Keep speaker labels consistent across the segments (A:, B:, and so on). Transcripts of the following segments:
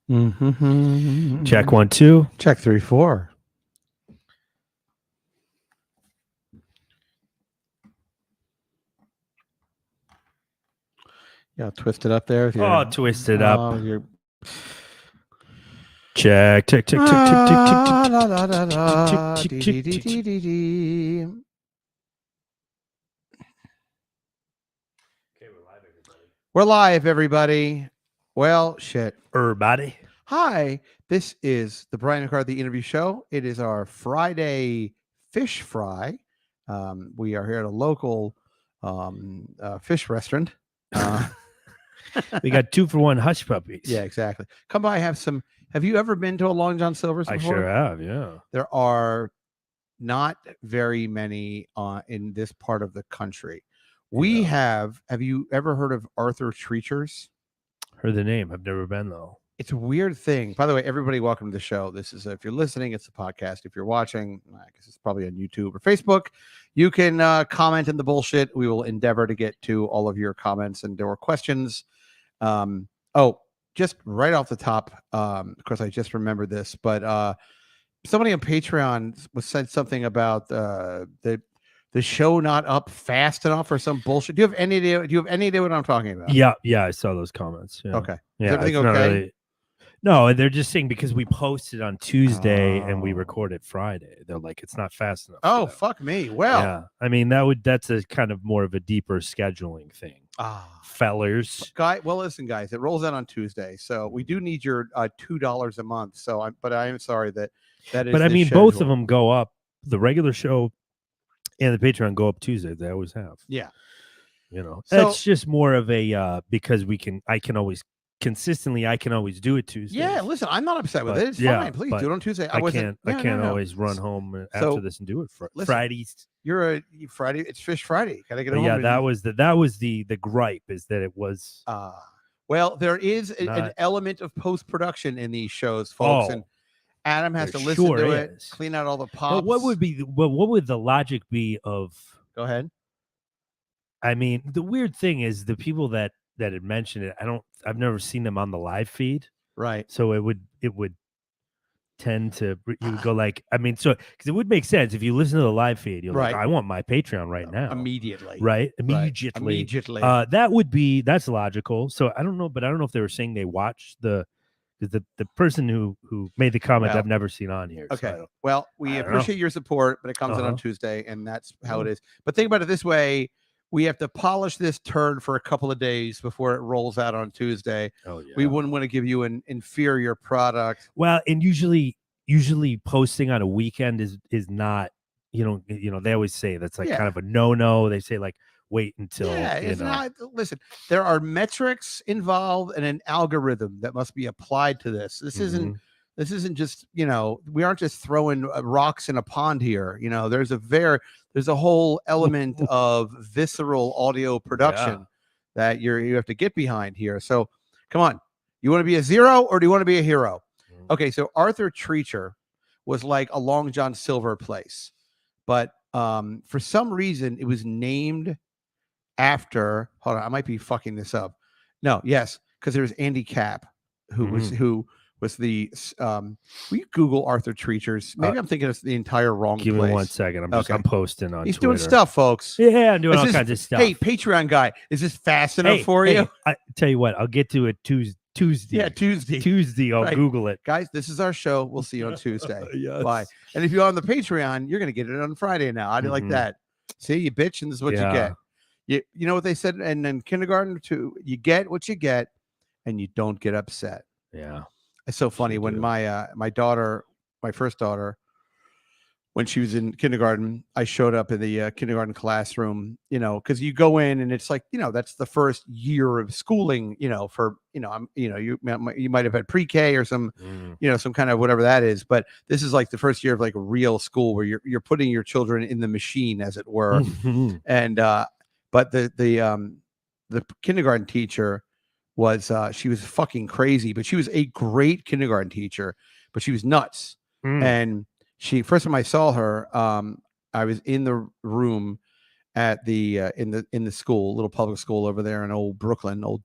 A: Mm-hmm.
B: Check 1, 2.
A: Check 3, 4. Yeah, twist it up there with your.
B: Oh, twist it up.
A: Your.
B: Check, tick, tick, tick, tick, tick, tick, tick,
A: La la la la.
B: tick,
A: Dee
B: tick,
A: dee dee
B: tick,
A: dee
B: tick.
A: dee dee.
B: Okay, we're live, everybody.
A: We're live, everybody. Well, shit.
B: Everybody.
A: Hi, this is the Brian McCarthy Interview Show. It is our Friday fish fry. We are here at a local fish restaurant.
B: We got 2-for-1 hush puppies.
A: Yeah, exactly. Come by, have some. Have you ever been to a Long John Silver's
B: I
A: before?
B: sure have. Yeah.
A: There are not very many in this part of the country. We
B: Yeah.
A: have you ever heard of Arthur Treacher's?
B: Heard the name. I've never been though.
A: It's a weird thing. By the way, everybody, welcome to the show. This is if you're listening, it's a podcast. If you're watching, I guess it's probably on YouTube or Facebook. You can comment in the bullshit. We will endeavor to get to all of your comments and or questions. Just right off the top, of course, I just remembered this, but somebody on Patreon said something about the show not up fast enough or some bullshit. Do you have any idea? Do you have any idea what I'm talking about?
B: Yeah, I saw those comments. Yeah.
A: Okay.
B: Yeah,
A: Is everything
B: it's not
A: okay?
B: really- No, they're just saying because we posted on Tuesday and we recorded Friday. They're like, it's not fast enough.
A: Oh, fuck me. Well,
B: yeah. I mean, that's a kind of more of a deeper scheduling thing. Fellers.
A: Well, listen, guys, it rolls out on Tuesday, so we do need your $2 a month. But I am sorry that is.
B: But I
A: the
B: mean, both of
A: schedule.
B: them go up. The regular show and the Patreon go up Tuesday. They always have.
A: Yeah.
B: So, it's just more of a because I can always consistently do it Tuesday.
A: Yeah, listen, I'm not upset with it. It's fine. Please do it on Tuesday.
B: I can't always run home after this and do it Fridays.
A: You're a Friday. It's Fish Friday. Gotta get home.
B: Yeah, that was the gripe is that it was.
A: Well, there is an element of post production in these shows, folks, and Adam has to listen to it, clean out all the pops.
B: But what would the logic be of?
A: Go ahead.
B: I mean, the weird thing is the people that had mentioned it. I've never seen them on the live feed,
A: right?
B: So it would tend to you would go like, I mean, so because it would make sense if you listen to the live feed, you're like, I want my Patreon right now,
A: immediately,
B: right? Immediately. That's logical. So I don't know if they were saying they watched the person who made the comment I've never seen on here.
A: Okay.
B: So
A: well, we appreciate your support, but it comes in on Tuesday, and that's how it is. But think about it this way. We have to polish this turd for a couple of days before it rolls out on Tuesday.
B: Oh, yeah.
A: We wouldn't want to give you an inferior product.
B: Well, and usually posting on a weekend is not, they always say that's like kind of a no. They say like wait until
A: it's not. Listen, there are metrics involved and an algorithm that must be applied to this. This isn't just, we aren't just throwing rocks in a pond here. There's a whole element of visceral audio production that you have to get behind here. So come on, you want to be a zero or do you want to be a hero? Okay. So Arthur Treacher was like a Long John Silver place, but for some reason it was named after, hold on, I might be fucking this up. No. Yes. Cause there's Andy Capp who was the will you Google Arthur Treacher's? Maybe I'm thinking of the entire wrong place.
B: Give me 1 second. I'm posting on
A: He's
B: Twitter.
A: doing stuff, folks.
B: Yeah, I'm doing all kinds of stuff.
A: Hey, Patreon guy, is this fast enough for you?
B: I tell you what, I'll get to it Tuesday.
A: Yeah, Tuesday.
B: I'll Google it.
A: Guys, this is our show. We'll see you on Tuesday.
B: Yes.
A: Bye. And if you're on the Patreon, you're going to get it on Friday now. How do you like that? See, you bitch, and this is what you get. You know what they said in kindergarten too? You get what you get, and you don't get upset.
B: Yeah.
A: It's so funny when my first daughter, when she was in kindergarten, I showed up in the kindergarten classroom, because you go in and it's like, that's the first year of schooling, you might have had pre-K or some, some kind of whatever that is, but this is like the first year of like real school where you're putting your children in the machine, as it were. And but the kindergarten teacher was she was fucking crazy, but she was a great kindergarten teacher, but she was nuts. And first time I saw her, I was in the room at the in the school, little public school over there in old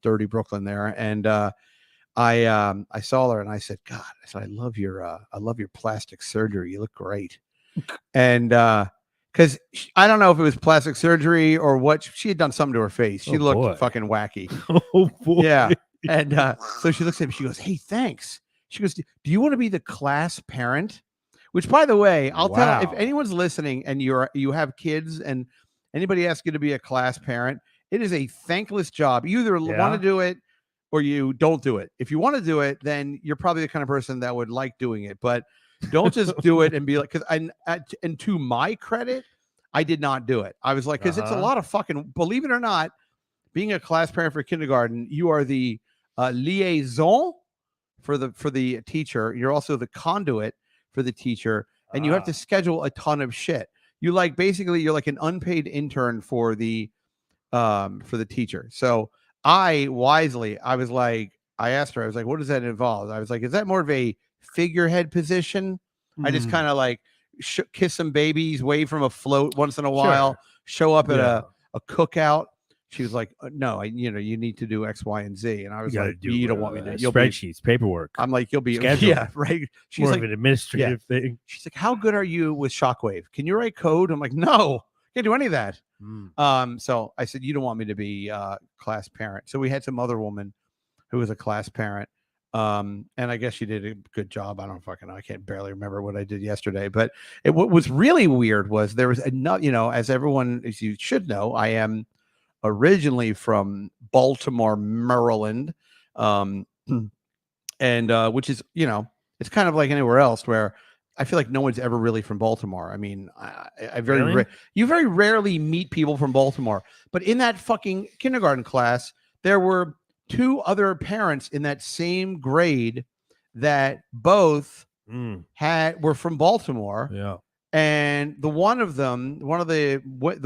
A: dirty Brooklyn there, and I saw her and I said, God, I said, I love your plastic surgery. You look great. And because I don't know if it was plastic surgery or what, she had done something to her face. She looked fucking wacky.
B: Oh boy.
A: Yeah. And so she looks at me, she goes, hey, thanks. She goes, do you want to be the class parent? Which, by the way, I'll tell, if anyone's listening and you have kids and anybody asks you to be a class parent, it is a thankless job. You either want to do it or you don't do it. If you want to do it, then you're probably the kind of person that would like doing it. But don't just do it and be like, because and to my credit, I did not do it. I was like, because it's a lot of fucking, believe it or not, being a class parent for kindergarten, you are the liaison for the teacher. You're also the conduit for the teacher, and you have to schedule a ton of shit. You like basically you're like an unpaid intern for the teacher. So I was like, I asked her, I was like, what does that involve? I was like, is that more of a figurehead position? I just kind of like kiss some babies, wave from a float once in a while, show up at a cookout. She was like, no, you need to do X, Y, and Z. And I was like, you don't want me to.
B: Spreadsheets, paperwork.
A: I'm like, you'll be
B: scheduled.
A: Yeah, right. She's
B: more
A: like
B: of an administrative thing.
A: She's like, how good are you with Shockwave? Can you write code? I'm like, no, can't do any of that. So I said, you don't want me to be class parent. So we had some other woman who was a class parent. And I guess she did a good job. I don't fucking know. I can't barely remember what I did yesterday. But what was really weird was there was enough, as everyone, as you should know, I am originally from Baltimore, Maryland, and which is, it's kind of like anywhere else where I feel like no one's ever really from Baltimore. I mean, you very rarely meet people from Baltimore. But in that fucking kindergarten class, there were 2 other parents in that same grade that both were from Baltimore.
B: Yeah,
A: and the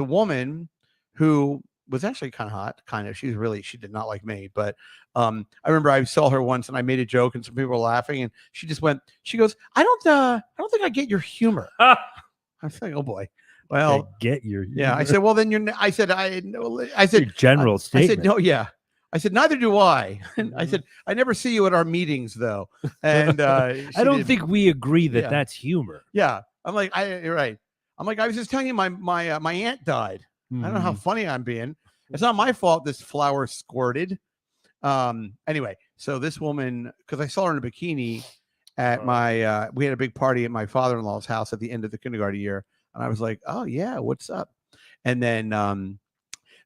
A: woman who was actually kind of hot, she did not like me, but I remember I saw her once and I made a joke and some people were laughing and she goes, I don't think I get your humor. I was like, oh boy. Well,
B: I get your humor.
A: Yeah. I said, well, then I said,
B: your general statement.
A: I said, no, yeah. I said, neither do I. And I said, I never see you at our meetings though. And
B: I don't think we agree that that's humor.
A: Yeah. I'm like, you're right. I'm like, I was just telling you my aunt died. I don't know how funny I'm being. It's not my fault this flower squirted. Anyway, so this woman, because I saw her in a bikini at my we had a big party at my father-in-law's house at the end of the kindergarten year. And I was like, oh yeah, what's up? And then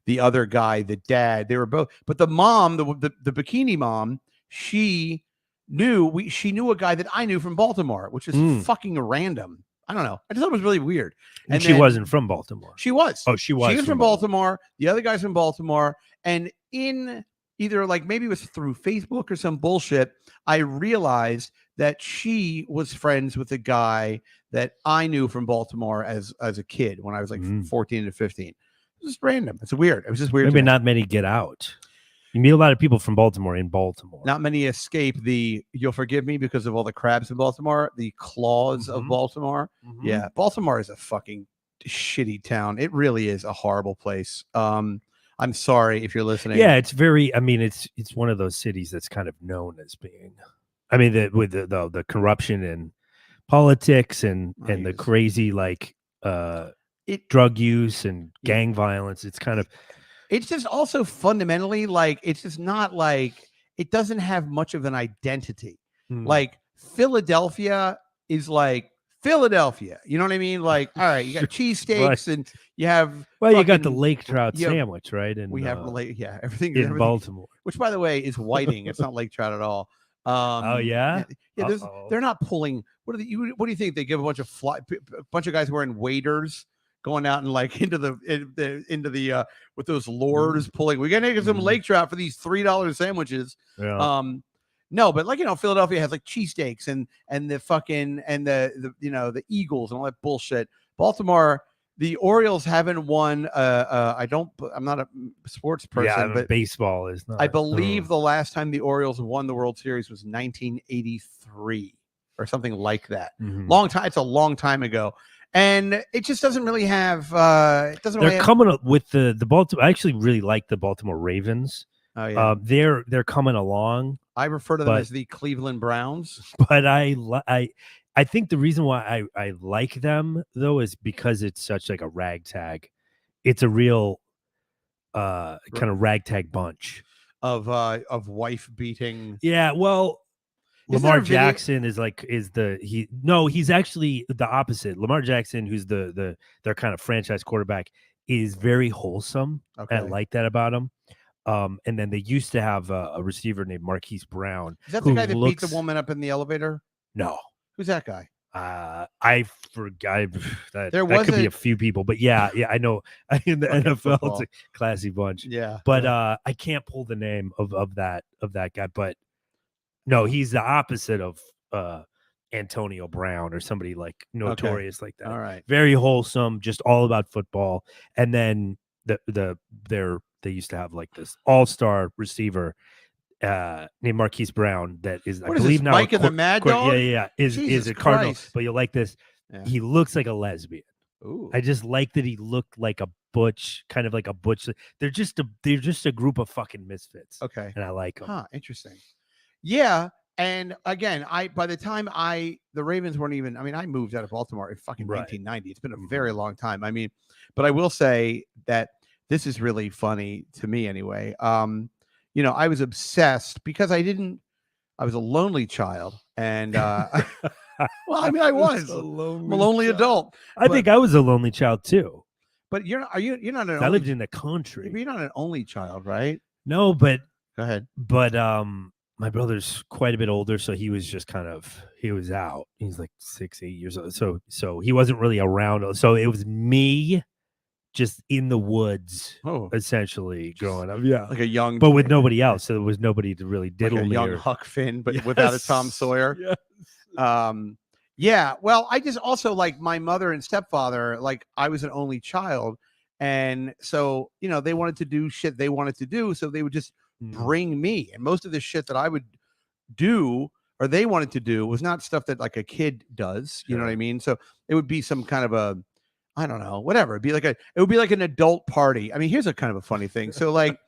A: the other guy, the dad, they were both, but the mom, the bikini mom, she knew a guy that I knew from Baltimore, which is fucking random. I don't know. I just thought it was really weird.
B: And she wasn't from Baltimore.
A: She was.
B: Oh, she was.
A: She was from Baltimore. The other guy's from Baltimore. And in either like maybe it was through Facebook or some bullshit, I realized that she was friends with a guy that I knew from Baltimore as a kid when I was like 14 to 15. It was just random. It's weird. It was just weird.
B: Maybe not many get out. You meet a lot of people from Baltimore in Baltimore.
A: Not many escape you'll forgive me because of all the crabs in Baltimore, the claws of Baltimore. Yeah, Baltimore is a fucking shitty town. It really is a horrible place. I'm sorry if you're listening.
B: Yeah, it's very, it's one of those cities that's kind of known as being, with the corruption and politics and the crazy drug use and gang violence. It's kind of,
A: it's just also fundamentally like, it's just not like, it doesn't have much of an identity. Like Philadelphia is like Philadelphia. You know what I mean? Like, all right, you got cheesesteaks and you have.
B: Well, you got the lake trout sandwich, right? And
A: we have everything
B: in Baltimore,
A: which by the way is whiting. It's not lake trout at all.
B: Oh yeah.
A: They're not pulling. What do you think? They give a bunch of guys wearing waders going out and like into the with those lures pulling. We're gonna get some lake trout for these $3 sandwiches.
B: Yeah.
A: No, but like, Philadelphia has like cheesesteaks and the fucking and the Eagles and all that bullshit. Baltimore, the Orioles haven't won. I'm not a sports person, but
B: baseball is not.
A: I believe the last time the Orioles won the World Series was 1983 or something like that. Long time. It's a long time ago. And it just doesn't really have. It doesn't.
B: They're coming up with the Baltimore. I actually really like the Baltimore Ravens.
A: Oh yeah.
B: They're coming along.
A: I refer to them as the Cleveland Browns.
B: But I think the reason why I like them though is because it's such like a ragtag. It's a real kind of ragtag bunch
A: of wife beating.
B: Yeah, well, Lamar Jackson is he's actually the opposite. Lamar Jackson, who's their kind of franchise quarterback, is very wholesome.
A: Okay.
B: I like that about him. And then they used to have a receiver named Marquise Brown.
A: Is that the guy that beat the woman up in the elevator?
B: No.
A: Who's that guy?
B: I forgot that.
A: There
B: could be a few people, but yeah, I know. In the NFL, football. It's a classy bunch.
A: Yeah,
B: but I can't pull the name of that guy. But no, he's the opposite of Antonio Brown or somebody like notorious like that.
A: All right,
B: very wholesome, just all about football. And then they used to have like this all-star receiver named Marquise Brown that is, I believe now,
A: Mike and the Mad Dog.
B: Is a Cardinal. But you like this?
A: Yeah.
B: He looks like a lesbian.
A: Ooh.
B: I just like that he looked like a butch, kind of like a butch. They're just a group of fucking misfits.
A: Okay,
B: and I like them.
A: Interesting. Yeah, and again, by the time the Ravens weren't even. I mean, I moved out of Baltimore in fucking 1990. It's been a very long time. I mean, but I will say that this is really funny to me anyway. I was obsessed because I was a lonely child, and well, I mean, I was a lonely adult.
B: I think I was a lonely child too.
A: But you're not an.
B: I lived in the country.
A: You're not an only child, right?
B: No, but
A: go ahead.
B: But my brother's quite a bit older, so he was just he was out. He's like 6, 8 years old, so he wasn't really around. So it was me, just in the woods, essentially growing up. Yeah,
A: like a young,
B: but with nobody else. So there was nobody to really diddle me.
A: Young Huck Finn, but without a Tom Sawyer.
B: Yes.
A: Yeah. Well, I just also like my mother and stepfather. Like I was an only child, and so they wanted to do shit they wanted to do, so they would just bring me. And most of the shit that I would do or they wanted to do was not stuff that like a kid does. You know what I mean? So it would be some kind of I don't know, whatever. It would be like an adult party. I mean, here's a kind of a funny thing. So like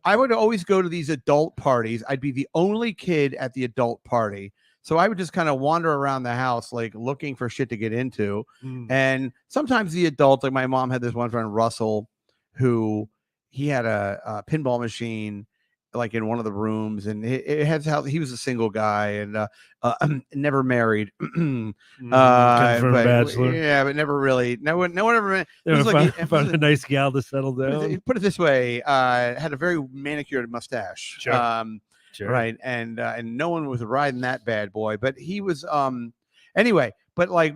A: I would always go to these adult parties. I'd be the only kid at the adult party. So I would just kind of wander around the house, like looking for shit to get into. And sometimes the adults, like my mom had this one friend, Russell, who he had a pinball machine like in one of the rooms, and it has how he was a single guy and never married.
B: Bachelor.
A: Yeah, but never really. No one ever.
B: Found a nice gal to settle down.
A: Put it this way, had a very manicured mustache.
B: Sure.
A: Right, and no one was riding that bad boy, but he was. Anyway, but like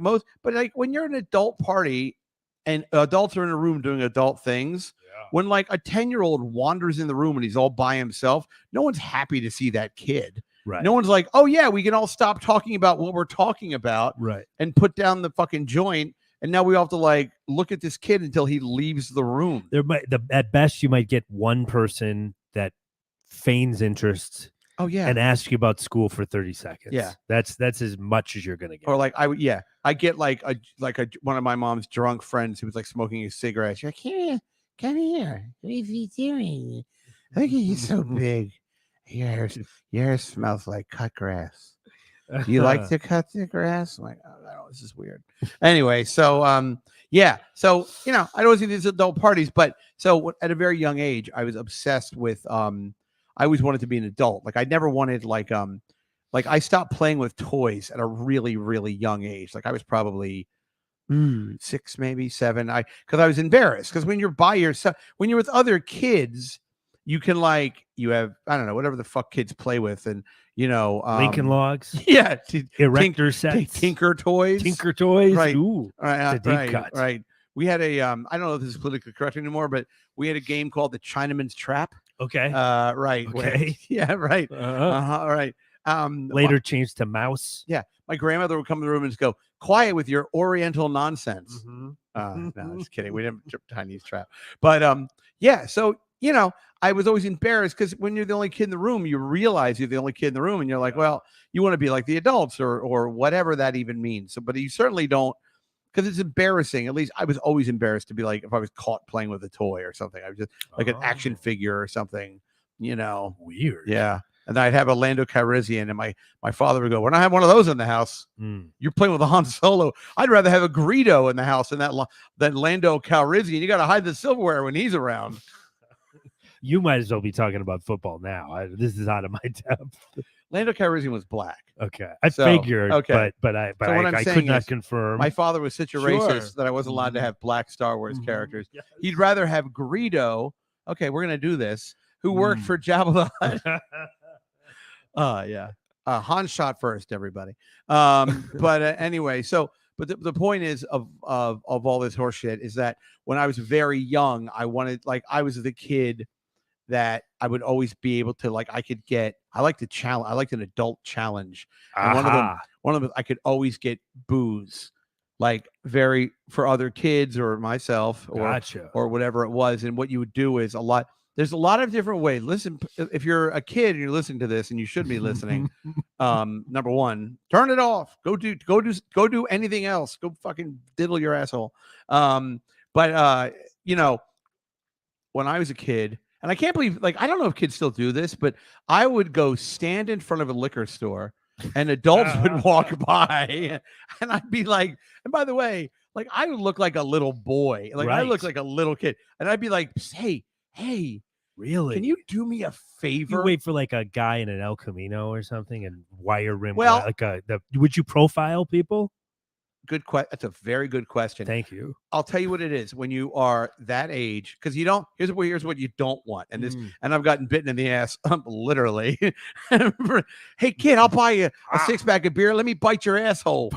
A: when you're an adult party, and adults are in a room doing adult things. When like a 10-year-old wanders in the room and he's all by himself, no one's happy to see that kid.
B: Right.
A: No one's like, oh yeah, we can all stop talking about what we're talking about,
B: right,
A: and put down the fucking joint. And now we all have to like look at this kid until he leaves the room.
B: At best, you might get one person that feigns interest.
A: Oh yeah,
B: and ask you about school for 30 seconds.
A: Yeah,
B: that's as much as you're gonna get.
A: Or like I get like one of my mom's drunk friends who was like smoking a cigarette. She's like, come here. What is he doing? Look at you, so big. Your hair smells like cut grass. Do you like to cut the grass? I'm like, oh, this is weird. Anyway, so yeah. So I don't see these adult parties, but so at a very young age, I was obsessed with I always wanted to be an adult. Like I never wanted like I stopped playing with toys at a really, really young age. Like I was probably 6, maybe 7. Because I was embarrassed. Because when you're by yourself, when you're with other kids, you can you have, I don't know, whatever the fuck kids play with, and
B: Lincoln Logs,
A: yeah,
B: erector sets,
A: Tinker toys,
B: right? Ooh,
A: right. We had a I don't know if this is politically correct anymore, but we had a game called the Chinaman's Trap.
B: Okay.
A: Right.
B: Okay.
A: Yeah. Right. Right.
B: Later changed to Mouse.
A: Yeah. My grandmother would come in the room and just go, quiet with your Oriental nonsense. No, just kidding. We didn't Chinese trap. But yeah. So, I was always embarrassed because when you're the only kid in the room, you realize you're the only kid in the room, and you're like, well, you want to be like the adults or whatever that even means. So, but you certainly don't, because it's embarrassing. At least I was always embarrassed to be like, if I was caught playing with a toy or something, I was just like an action figure or something,
B: Weird.
A: Yeah. and I'd have a Lando Calrissian, and my father would go, "When I have one of those in the house, you're playing with a Han Solo. I'd rather have a Greedo in the house than Lando Calrissian. You got to hide the silverware when he's around."
B: You might as well be talking about football now. This is out of my depth.
A: Lando Calrissian was black.
B: Okay, I figured.
A: Okay,
B: but I could not confirm.
A: My father was such a racist that I wasn't allowed to have black Star Wars characters. Yes. He'd rather have Greedo. Okay, we're gonna do this. Who worked for Jabba the Hutt? Yeah. Han shot first, everybody. But anyway, so but the point is of all this horseshit is that when I was very young, I wanted, like, I was the kid that I would always be able to, like, I like to challenge. I liked an adult challenge. And one of them, I could always get booze, like, for other kids or myself or whatever it was. And what you would do is there's a lot of different ways. Listen, if you're a kid and you're listening to this, and you should be listening, number one, turn it off. Go do anything else. Go fucking diddle your asshole. But when I was a kid, and I can't believe, like, I don't know if kids still do this, but I would go stand in front of a liquor store and adults would walk by and I'd be like, and by the way, like, I would look like a little boy. Like, I look like a little kid. And I'd be like, hey, really? Can you do me a favor?
B: You wait for, like, a guy in an El Camino or something and wire rim. Well, would you profile people?
A: Good question. That's a very good question.
B: Thank you.
A: I'll tell you what it is when you are that age, because you don't. Here's what you don't want, and this, and I've gotten bitten in the ass, literally. Hey kid, I'll buy you a 6-pack of beer. Let me bite your asshole.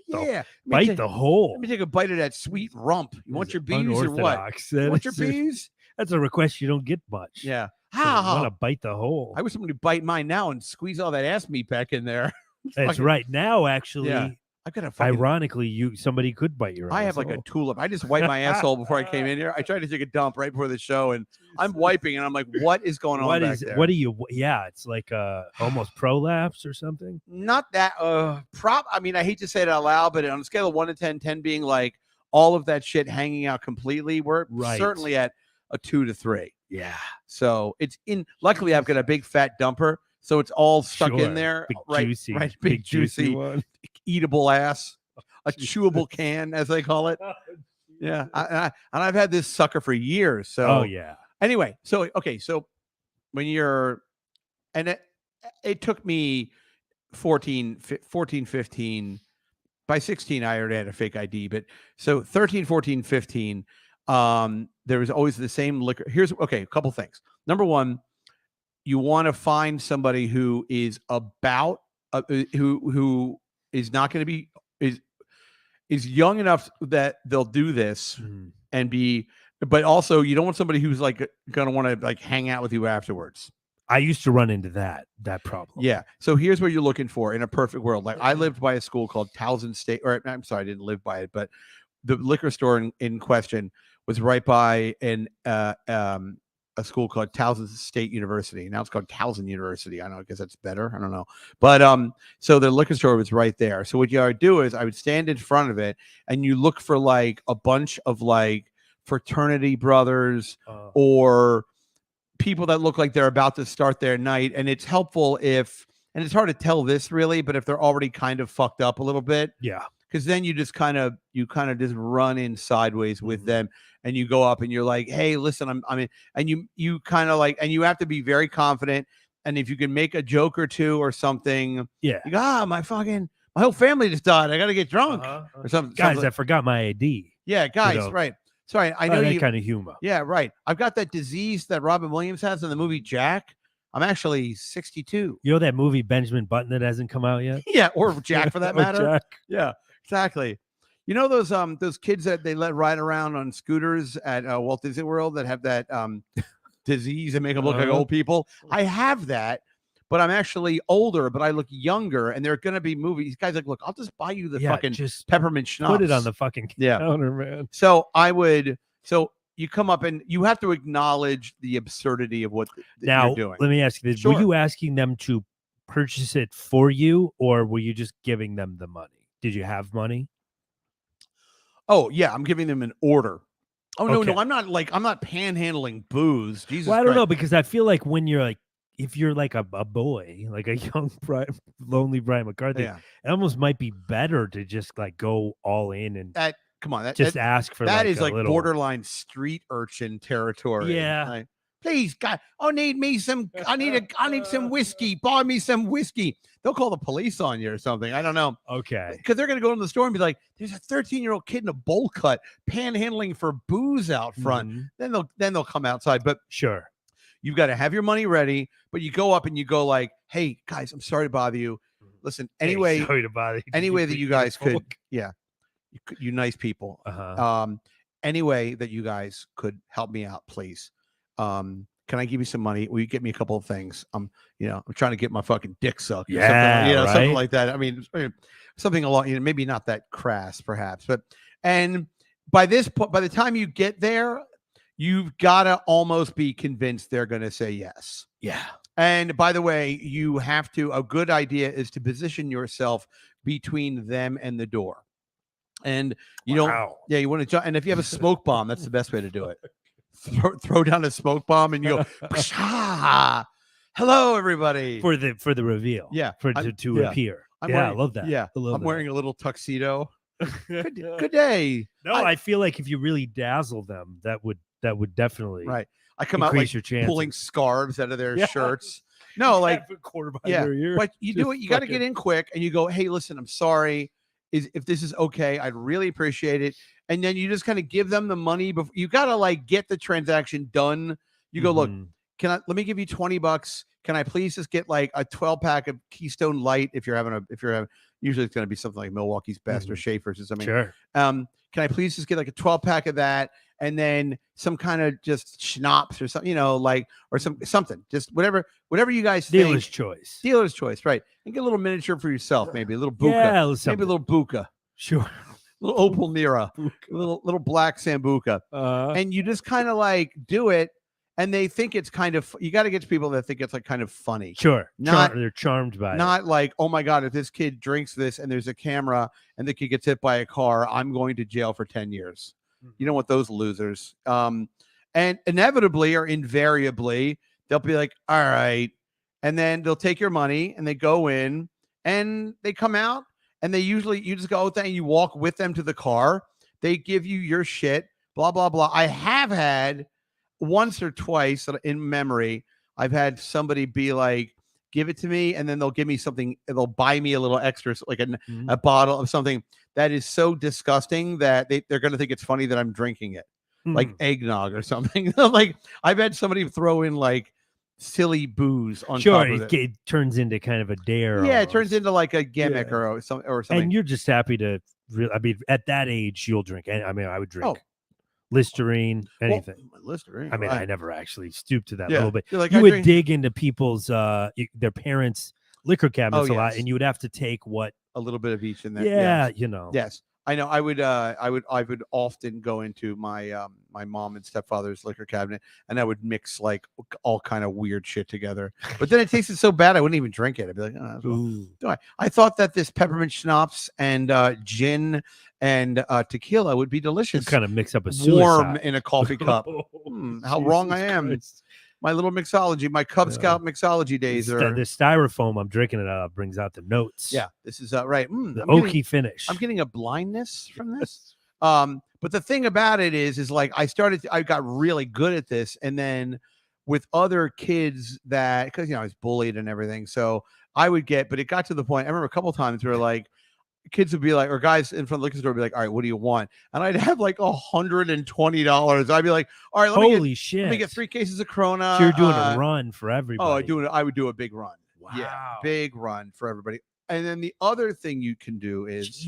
A: Yeah,
B: bite the hole.
A: Let me take a bite of that sweet rump. You want your bees or what? You want your bees?
B: That's a request you don't get much.
A: Yeah.
B: I want to bite the hole.
A: I wish somebody would bite mine now and squeeze all that ass meat back in there.
B: That's right. Now, actually.
A: Yeah. I've got a
B: ironically, somebody could bite your asshole.
A: I have like a tulip. I just wiped my asshole before I came in here. I tried to take a dump right before the show, and I'm wiping, and I'm like, what is going on back there?
B: What are you? Yeah, it's like almost prolapse or something.
A: Not that I mean, I hate to say it out loud, but on a scale of 1 to 10, 10 being like all of that shit hanging out completely, we're certainly at a 2 to 3.
B: Yeah.
A: So it's luckily I've got a big fat dumper. So it's all stuck in there,
B: juicy,
A: big juicy one. Eatable ass, a chewable can, as they call it. Yeah, and I've had this sucker for years. So Anyway, so when you're, and it took me 14, 15. By 16, I already had a fake ID, but so 13, 14, 15, there was always the same liquor. A couple things. Number one, you want to find somebody who is about who is not going to be is young enough that they'll do this and be, but also you don't want somebody who's like going to want to like hang out with you afterwards.
B: I used to run into that problem.
A: Yeah. So here's what you're looking for in a perfect world. Like, I lived by a school called Towson State, or I'm sorry, I didn't live by it, but the liquor store in question was right by a school called Towson State University. Now it's called Towson University. I don't know, I guess that's better. I don't know. But so the liquor store was right there. So what you would do is I would stand in front of it and you look for like a bunch of like fraternity brothers or people that look like they're about to start their night. And it's helpful if, and it's hard to tell this really, but if they're already kind of fucked up a little bit.
B: Yeah.
A: Because then you just kind of just run in sideways with them, and you go up and you're like, hey, listen, I mean, and you kind of like, and you have to be very confident. And if you can make a joke or two or something,
B: you
A: go, my whole family just died. I got to get drunk or something.
B: Guys, I forgot my ID.
A: Yeah, guys, right. Sorry, I know
B: that kind of humor.
A: Yeah, right. I've got that disease that Robin Williams has in the movie Jack. I'm actually 62.
B: You know that movie Benjamin Button that hasn't come out yet?
A: Yeah, or Jack for that matter.
B: Jack.
A: Yeah. Exactly. You know those kids that they let ride around on scooters at Walt Disney World that have that disease and make them look like old people? I have that, but I'm actually older, but I look younger. And there are going to be movies. These guys like, look, I'll just buy you the fucking
B: just
A: peppermint schnapps.
B: Put it on the fucking counter, man.
A: So you come up and you have to acknowledge the absurdity of what you're doing.
B: Let me ask you this. Sure. Were you asking them to purchase it for you, or were you just giving them the money? Did you have money?
A: Oh yeah, I'm giving them an order. Oh no, I'm not panhandling booze. Jesus.
B: Well, I don't know, because I feel like when you're like if you're like a boy, like a young lonely Brian McCarthy,
A: Yeah.
B: it almost might be better to just like go all in and
A: That come on,
B: just ask for
A: that
B: like
A: is
B: a
A: like
B: little.
A: borderline street urchin territory.
B: Yeah.
A: Like, please, God, I need some whiskey. Buy me some whiskey. They'll call the police on you or something. I don't know.
B: Okay.
A: Because they're going to go into the store and be like, there's a 13-year-old kid in a bowl cut panhandling for booze out front.
B: Mhm.
A: Then they'll come outside. But
B: Sure.
A: you've got to have your money ready. But you go up and you go like, hey, guys, I'm sorry to bother you. Listen, anyway,
B: Hey, sorry to bother you. Did
A: any
B: you
A: way that
B: read
A: you
B: your
A: guys could,
B: book?
A: yeah, you nice people.
B: Uh-huh.
A: Any way that you guys could help me out, please. Can I give you some money? Will you get me a couple of things? I'm trying to get my fucking dick sucked. Or
B: Yeah,
A: something, something
B: right?
A: like that. I mean, something along, maybe not that crass, perhaps, but and by this point, by the time you get there, you've got to almost be convinced they're going to say yes.
B: Yeah.
A: And by the way, you have to. A good idea is to position yourself between them and the door. And you don't, yeah, you want to jump. And if you have a smoke bomb, that's the best way to do it. Throw down a smoke bomb and you go, "Psha! Hello, everybody."
B: For the reveal.
A: Yeah.
B: To appear. I love that.
A: Yeah.
B: I'm
A: wearing a little tuxedo. Good day.
B: No, I feel like if you really dazzle them, that would definitely
A: right. I come
B: increase
A: out like
B: your chances.
A: Pulling scarves out of their shirts. No, like
B: a quarter by their ear.
A: But you do it. You got to get in quick and you go, hey, listen, I'm sorry. If this is okay, I'd really appreciate it. And then you just kind of give them the money. Before you got to like get the transaction done. You go, look, let me give you $20. Can I please just get like a 12-pack of Keystone Light if you're having usually it's going to be something like Milwaukee's Best or Schaefer's or something.
B: Sure.
A: Can I please just get like a 12-pack of that and then some kind of just schnapps or something, or something, just whatever you guys think. Dealer's choice, right? And get a little miniature for yourself, maybe a little buka, maybe a little buka.
B: Sure.
A: A little opal nera, little black sambuca. And you just kind of like do it. And they think it's kind of, you got to get to people that think it's like kind of funny.
B: Sure. They're charmed by it.
A: Not like, oh my God, if this kid drinks this and there's a camera and the kid gets hit by a car, I'm going to jail for 10 years. You don't want those losers. And inevitably or invariably, they'll be like, all right. And then they'll take your money and they go in and they come out and you just go with that and you walk with them to the car. They give you your shit, blah, blah, blah. I have had once or twice in memory, I've had somebody be like, give it to me. And then they'll give me something. They'll buy me a little extra, like a bottle of something that is so disgusting that they're going to think it's funny that I'm drinking it, like eggnog or something. Like I've had somebody throw in like silly booze on top of it.
B: It turns into kind of a dare.
A: Yeah,
B: almost.
A: It turns into like a gimmick or something.
B: And you're just happy to, at that age, you'll drink. I mean, I would drink. Listerine, anything.
A: Listerine.
B: I mean, I never actually stooped to that
A: Yeah.
B: little bit.
A: Like,
B: you would dig into people's their parents' liquor cabinets a lot,
A: yes.
B: and you would have to take a
A: little bit of each in there.
B: Yeah,
A: Yes, I know. I would often go into my my mom and stepfather's liquor cabinet, and I would mix like all kind of weird shit together. But then it tasted so bad, I wouldn't even drink it. I'd be like, oh, I thought that this peppermint schnapps and gin and tequila would be delicious.
B: Kind of mix up a
A: warm in a coffee cup. How wrong I am.
B: Christ.
A: My little mixology, my Cub Scout mixology days
B: the styrofoam I'm drinking it out of brings out the notes.
A: Yeah, this is right.
B: The oaky finish.
A: I'm getting a blindness from this. But the thing about it is like I got really good at this, and then with other kids because I was bullied and everything, so I would but it got to the point. I remember a couple of times where like kids would be like, or guys in front of the liquor store would be like, all right, what do you want? And I'd have like $120. I'd be like, all right, let me get 3 cases of Corona.
B: So you're doing a run for everybody.
A: I would do a big run.
B: Wow.
A: Yeah, big run for everybody. And then the other thing you can do is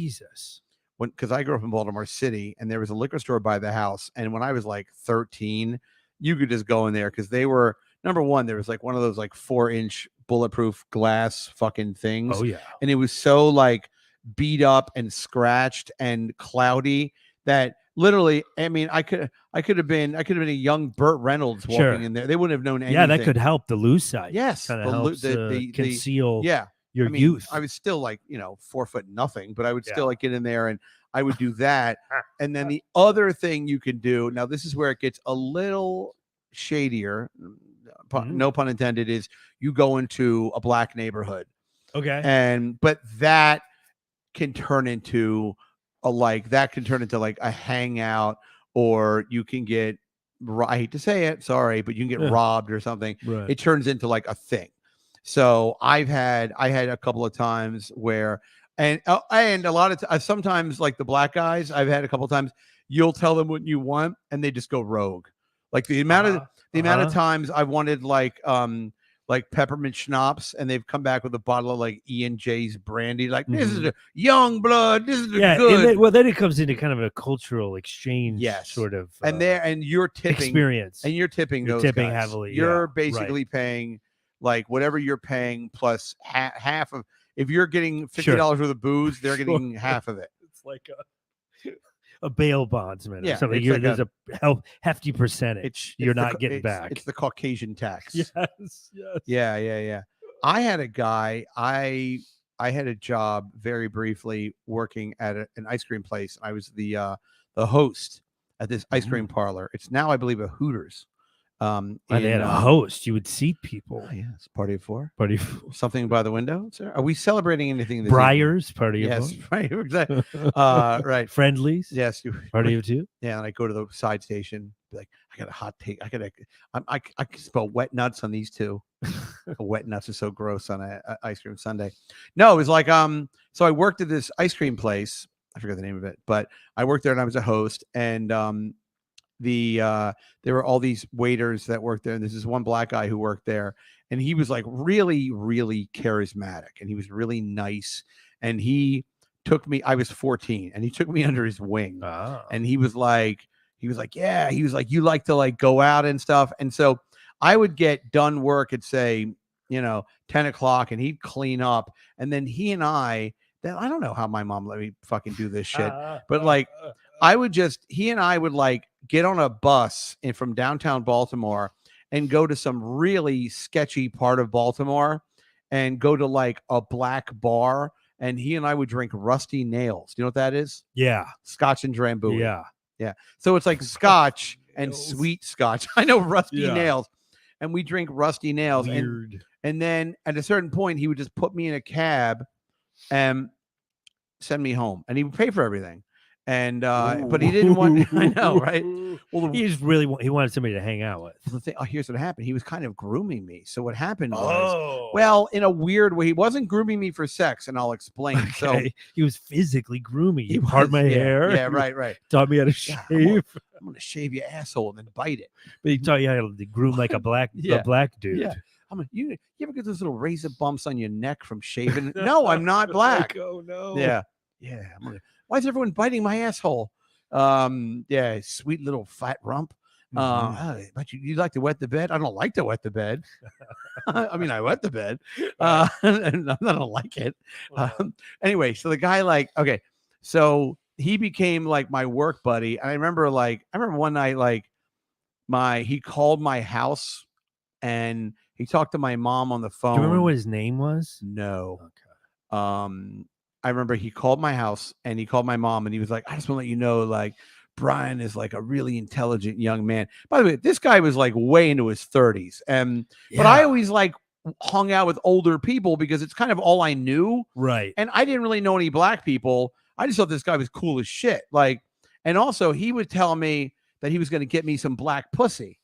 A: because I grew up in Baltimore City and there was a liquor store by the house. And when I was like 13, you could just go in there because they were, number one, there was like one of those like 4-inch bulletproof glass fucking things.
B: Oh yeah.
A: And it was so like beat up and scratched and cloudy that literally, I mean, I could have been a young Burt Reynolds walking in there. They wouldn't have known anything.
B: Yeah, that could help the loose side.
A: Yes,
B: kind of helps conceal. Your youth.
A: I was still like 4 foot nothing, but I would still like get in there and I would do that. And then the other thing you can do now, this is where it gets a little shadier. no pun intended, is you go into a black neighborhood,
B: Okay.
A: but that can turn into a hangout, or you can get, I hate to say it, sorry, but you can get
B: Yeah.
A: robbed or something.
B: Right.
A: It turns into like a thing. So I had a couple of times where, and a lot of sometimes, like the black guys, I've had a couple of times, you'll tell them what you want and they just go rogue. Like the amount of times I wanted like peppermint schnapps, and they've come back with a bottle of like E&J's brandy. Like, this is a young blood. This is a good.
B: Then it comes into kind of a cultural exchange sort of
A: and you're tipping
B: experience.
A: And you're tipping
B: You're
A: those
B: tipping
A: guys.
B: heavily.
A: You're basically paying like whatever you're paying plus half of. If you're getting $50 worth of booze, they're getting half of it.
B: It's like a bail bondsman or something.
A: Like
B: there's a hefty percentage you're not getting back.
A: It's the Caucasian tax.
B: Yes.
A: Yeah. I had a guy. I had a job very briefly working at an ice cream place. I was the host at this ice cream parlor. It's now, I believe, a Hooters.
B: They had a host. You would seat people.
A: Oh, yes, party of four.
B: Party of four.
A: Something by the window. Sir? Are we celebrating anything? This
B: Briars, party of
A: yes,
B: four.
A: right, exactly. Right.
B: Friendlies.
A: Yes,
B: party of two.
A: Yeah, and I go to the side station. Be like, I got a hot take. I can spell wet nuts on these two. Wet nuts are so gross on a ice cream sundae. No, it was like So I worked at this ice cream place. I forgot the name of it, but I worked there and I was a host, and there were all these waiters that worked there, and there's this one black guy who worked there, and he was like really, really charismatic, and he was really nice, and he took me. I was 14, and he took me under his wing, and he was like, you like to like go out and stuff, and so I would get done work at, say, 10 o'clock, and he'd clean up, and then he and I don't know how my mom let me fucking do this shit, but like he and I would like get on a bus from downtown Baltimore and go to some really sketchy part of Baltimore and go to like a black bar, and he and I would drink Rusty Nails. Do you know what that is?
B: Yeah.
A: Scotch and Drambuie.
B: Yeah.
A: So it's like scotch and sweet scotch. I know, Rusty Nails. And we drink Rusty Nails.
B: Weird.
A: And then at a certain point, he would just put me in a cab and send me home, and he would pay for everything. And but he didn't want. I know, right?
B: Well, he wanted somebody to hang out with.
A: The thing, here's what happened. He was kind of grooming me. So what happened was, well, in a weird way, he wasn't grooming me for sex, and I'll explain. Okay. So
B: he was physically grooming you. Part my hair.
A: Yeah, right.
B: Taught me how to shave.
A: I'm gonna shave your asshole and then bite it.
B: But he taught you how to groom like a black dude.
A: Yeah. You ever get those little razor bumps on your neck from shaving? No, I'm not black.
B: Oh no.
A: Yeah. Why is everyone biting my asshole? Sweet little fat rump. But you like to wet the bed? I don't like to wet the bed. I mean, I wet the bed, and I don't like it. Anyway, so the guy so he became like my work buddy. And I remember one night, he called my house and he talked to my mom on the phone.
B: Do you remember what his name was?
A: No. Okay. I remember he called my house and he called my mom and he was like, I just want to let you know, like, Brian is like a really intelligent young man. By the way, this guy was like way into his 30s. But I always like hung out with older people because it's kind of all I knew.
B: Right.
A: And I didn't really know any black people. I just thought this guy was cool as shit. Like, and also he would tell me that he was going to get me some black pussy.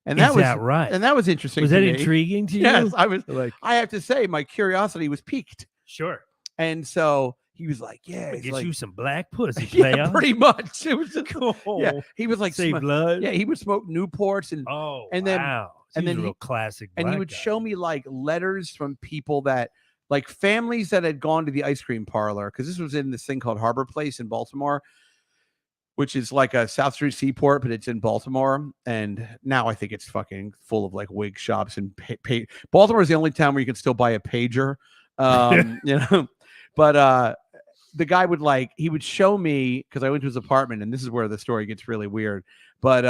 A: And that was
B: right.
A: And that was interesting.
B: Was that intriguing to you?
A: Yes, I was like, I have to say my curiosity was piqued.
B: Sure.
A: And so he was like, "Yeah,
B: get you some black pussy,
A: yeah, pretty much." It was just,
B: cool.
A: Yeah, he was like,
B: save blood.
A: Yeah, he would smoke Newports and then
B: real classic.
A: And he would show me like letters from people that like families that had gone to the ice cream parlor, because this was in this thing called Harbor Place in Baltimore, which is like a South Street Seaport, but it's in Baltimore. And now I think it's fucking full of like wig shops and Baltimore is the only town where you can still buy a pager. But the guy would he would show me, because I went to his apartment, and this is where the story gets really weird. But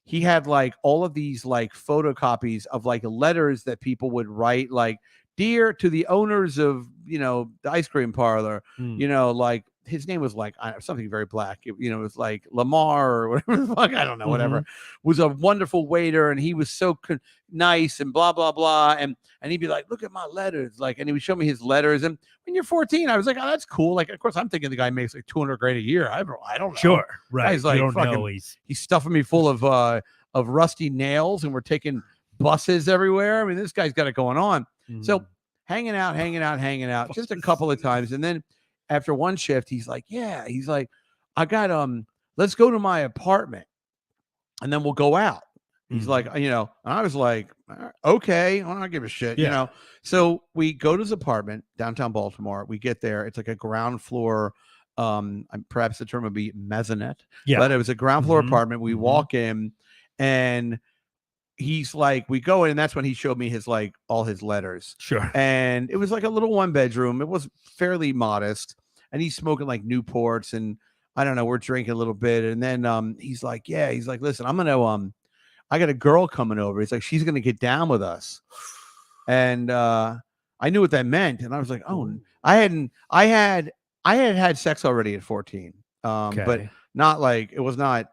A: he had like all of these like photocopies of like letters that people would write, like, "Dear to the owners of, the ice cream parlor, like his name was like something very black. It was like Lamar or whatever the fuck, I don't know, whatever. Was a wonderful waiter, and he was so nice and blah blah blah. And he'd be like, "Look at my letters," like, and he would show me his letters. And when you're 14, I was like, "Oh, that's cool." Like, of course, I'm thinking the guy makes like $200,000 a year. I don't know.
B: Sure, right.
A: Guy's like,
B: you don't
A: fucking,
B: know
A: he's stuffing me full of rusty nails, and we're taking buses everywhere. I mean, this guy's got it going on. So hanging out just a couple of times. And then after one shift, he's like, I got, let's go to my apartment and then we'll go out. He's like, and I was like, okay, I don't give a shit, So we go to his apartment, downtown Baltimore. We get there. It's like a ground floor. Perhaps the term would be maisonette, but it was a ground floor apartment. We walk in, and he's like, we go in, and that's when he showed me his, like, all his letters.
B: Sure.
A: And it was like a little 1-bedroom. It was fairly modest. And he's smoking like Newports, and I don't know, we're drinking a little bit. And then he's like, listen, I got a girl coming over. He's like, she's gonna get down with us. And I knew what that meant. And I was like, oh, I had sex already at 14. But not like, it was not,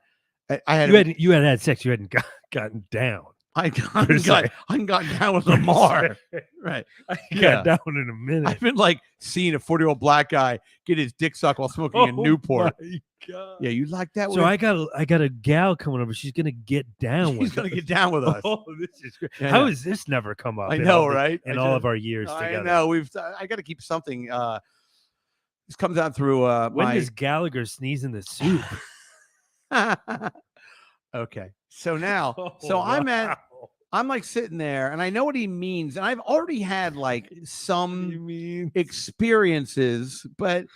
B: you had sex, you hadn't gotten down.
A: I gotten down with Lamar. Right.
B: I got down in a minute.
A: I've been like seeing a 40-year-old black guy get his dick sucked while smoking a Newport.
B: My God.
A: Yeah, you like that?
B: So I got a gal coming over. She's gonna get down with us.
A: She's gonna get down with us.
B: Oh, this is great.
A: Yeah,
B: How has this never come up?
A: I know, right?
B: In all of our years together.
A: I know. I got to keep something. This comes out through
B: when does Gallagher sneeze in the soup?
A: Okay. So now, I'm like sitting there, and I know what he means, and I've already had like some experiences, but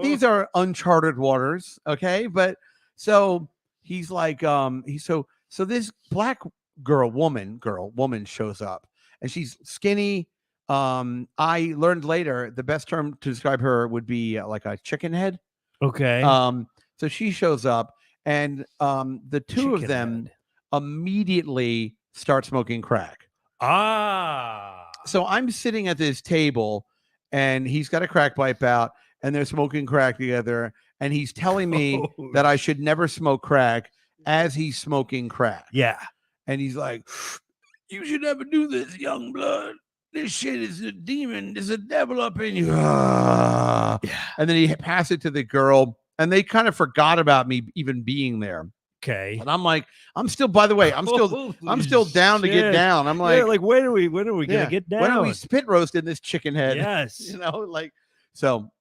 A: these are uncharted waters. Okay. But so he's like, so this black woman shows up, and she's skinny. I learned later the best term to describe her would be like a chicken head.
B: Okay.
A: So she shows up, and the two of them immediately start smoking crack. So I'm sitting at this table, and he's got a crack pipe out, and they're smoking crack together, and he's telling me that I should never smoke crack as he's smoking crack.
B: Yeah.
A: And he's like, you should never do this, young blood. This shit is a demon. There's a devil up in you. Yeah. And then he passed it to the girl, and they kind of forgot about me even being there.
B: Okay.
A: And I'm like, I'm still down to get down. I'm like,
B: when are we gonna get down?
A: When are we spit roasting this chicken head?
B: Yes.
A: So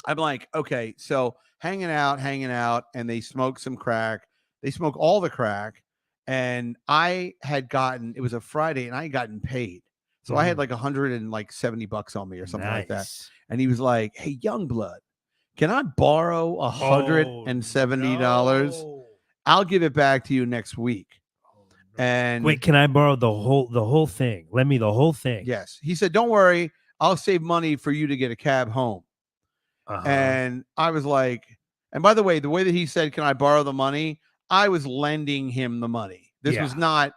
A: I'm like, okay, so hanging out, and they smoke some crack. They smoke all the crack. And it was a Friday, and I had gotten paid. So I had like $170 on me or something like that. And he was like, hey, young blood, can I borrow $170?
B: No.
A: I'll give it back to you next week. And
B: wait, can I borrow the whole thing? Lend me the whole thing.
A: Yes. He said, don't worry, I'll save money for you to get a cab home. And I was like, and by the way that he said, can I borrow the money? I was lending him the money. This was not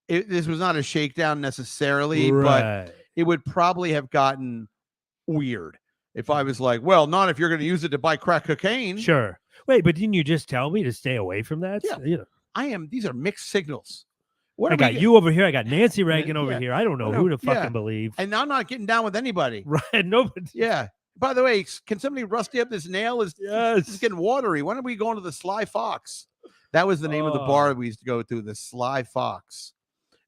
A: a shakedown necessarily, but it would probably have gotten weird if I was like, well, not if you're going to use it to buy crack cocaine.
B: Sure. Wait, but didn't you just tell me to stay away from that?
A: Yeah. These are mixed signals.
B: I got you over here. I got Nancy Reagan over here. I don't know who to fucking believe.
A: And I'm not getting down with anybody.
B: Right. Nobody.
A: Yeah. By the way, can somebody rusty up this nail? It's getting watery. When are we going to the Sly Fox? That was the name of the bar we used to go to, the Sly Fox.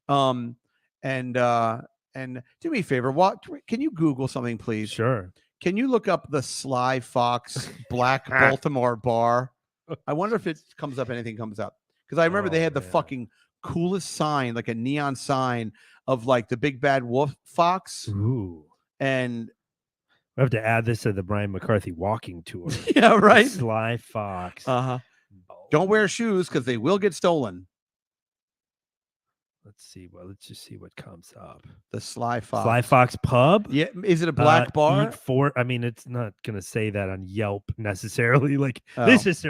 A: And do me a favor. Can you Google something, please?
B: Sure.
A: Can you look up the Sly Fox Black Baltimore bar? I wonder if it comes up. Anything comes up, because I remember they had the fucking coolest sign, like a neon sign of like the big bad wolf fox.
B: Ooh.
A: And
B: I have to add this to the Brian McCarthy walking tour.
A: Yeah, right.
B: Sly Fox.
A: Don't wear shoes because they will get stolen.
B: Let's see. Well, let's just see what comes up.
A: The Sly Fox.
B: Sly Fox Pub.
A: Yeah. Is it a black bar?
B: I mean, it's not going to say that on Yelp necessarily. Like this is.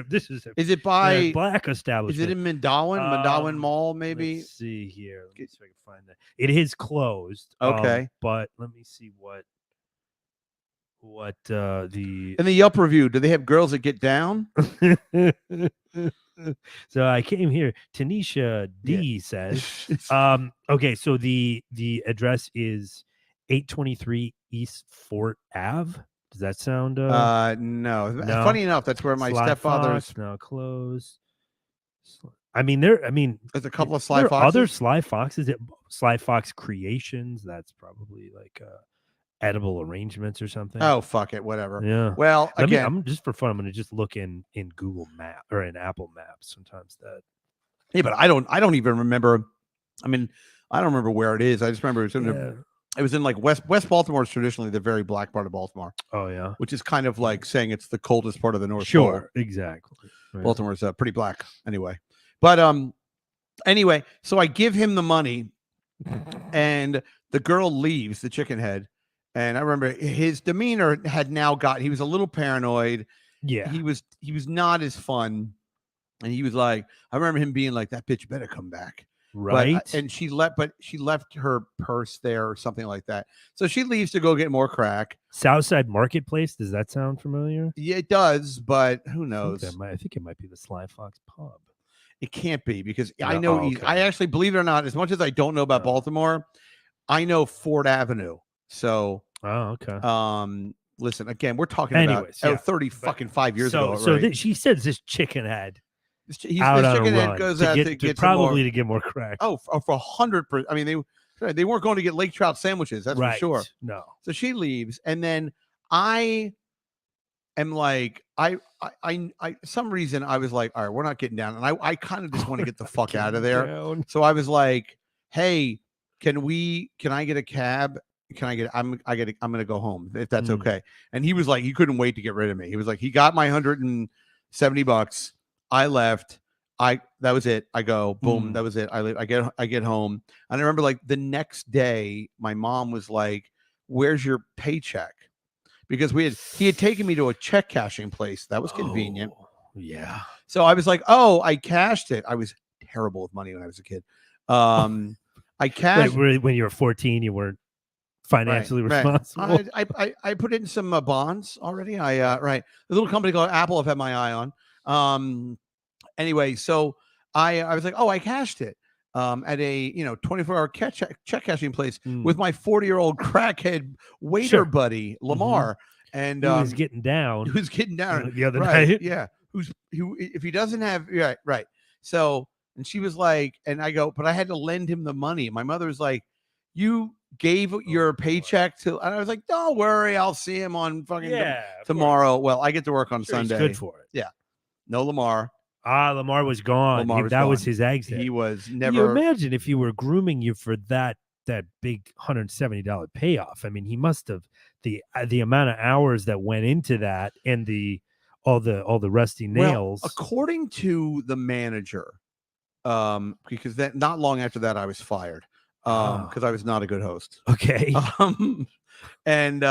A: Is it by
B: black establishment?
A: Is it in Mandawin Mall? Maybe.
B: Let's see here. Let me see if I can find that. It is closed.
A: Okay.
B: But let me see what. what the
A: In the Yelp review, do they have girls that get down?
B: So I came here. Tanisha D says, okay, so the address is 823 East Fort Ave. Does that sound
A: No.
B: no?
A: Funny enough, that's where my
B: Sly
A: stepfather's.
B: Fox now closed. I mean,
A: There's a couple of Sly
B: there are other
A: Foxes.
B: Sly Foxes. Sly Fox Creations. That's probably like edible arrangements or something.
A: Oh, fuck it, whatever.
B: Yeah.
A: Well, again,
B: I'm just for fun. I'm gonna just look in Google Map or in Apple Maps. Sometimes that.
A: yeah, but I don't even remember. I mean, I don't remember where it is. I just remember it was in like West Baltimore is traditionally the very black part of Baltimore.
B: Oh yeah,
A: which is kind of like saying it's the coldest part of the North
B: sure,
A: Pole.
B: exactly.
A: Right. Baltimore's pretty black anyway. But anyway, so I give him the money, and the girl leaves, the chicken head, and I remember his demeanor had now got. He was a little paranoid.
B: Yeah,
A: he was not as fun, and he was like, I remember him being like, "That bitch better come back."
B: right.
A: And she left her purse there or something like that. So she leaves to go get more crack.
B: Southside Marketplace. Does that sound familiar?
A: Yeah, it does, but who knows?
B: I think it might be the Sly Fox Pub.
A: It can't be because
B: No,
A: I know
B: okay.
A: I actually, believe it or not, as much as I don't know about Baltimore, I know Ford Avenue. So
B: okay.
A: Listen, again, we're talking
B: Anyways,
A: about 35 years ago.
B: So
A: right?
B: she says this chicken head
A: this
B: out on
A: chicken
B: a
A: head
B: run
A: goes
B: to
A: out
B: get,
A: to get
B: probably
A: more,
B: to get more crack.
A: for 100%. I mean, they weren't going to get lake trout sandwiches, that's for sure.
B: No.
A: So she leaves, and then I am like, I some reason I was like, all right, we're not getting down, and I kind of just want to get the fuck out of there.
B: Down.
A: So I was like, hey, can I get a cab? I'm gonna go home if that's okay. And he was like, he couldn't wait to get rid of me. He was like, he got my $170. I left. That was it. I go, boom, that was it. I leave. I get home. And I remember like the next day, my mom was like, where's your paycheck? Because he had taken me to a check cashing place. That was convenient.
B: Yeah.
A: So I was like, oh, I cashed it. I was terrible with money when I was a kid. I cashed.
B: Wait, when you were 14, you weren't financially responsible.
A: I put in some bonds already. The little company called Apple I've had my eye on. Anyway, so I was like, oh, I cashed it at a 24-hour check cashing place with my 40-year-old crackhead waiter buddy Lamar, and
B: he was getting down.
A: He was getting down
B: the other night.
A: Yeah, who if he doesn't have right. So, and she was like, and I go, but I had to lend him the money. My mother was like, you gave your paycheck to, and I was like, don't worry, I'll see him on fucking tomorrow. Well, I get to work on Sunday.
B: He's good for it.
A: Yeah, no Lamar.
B: Lamar was gone. That was his exit.
A: He was never.
B: You imagine if he were grooming you for that big $170 payoff. I mean, he must have the amount of hours that went into that and all the rusty nails.
A: Well, according to the manager, because that not long after that I was fired because I was not a good host.
B: Okay.
A: And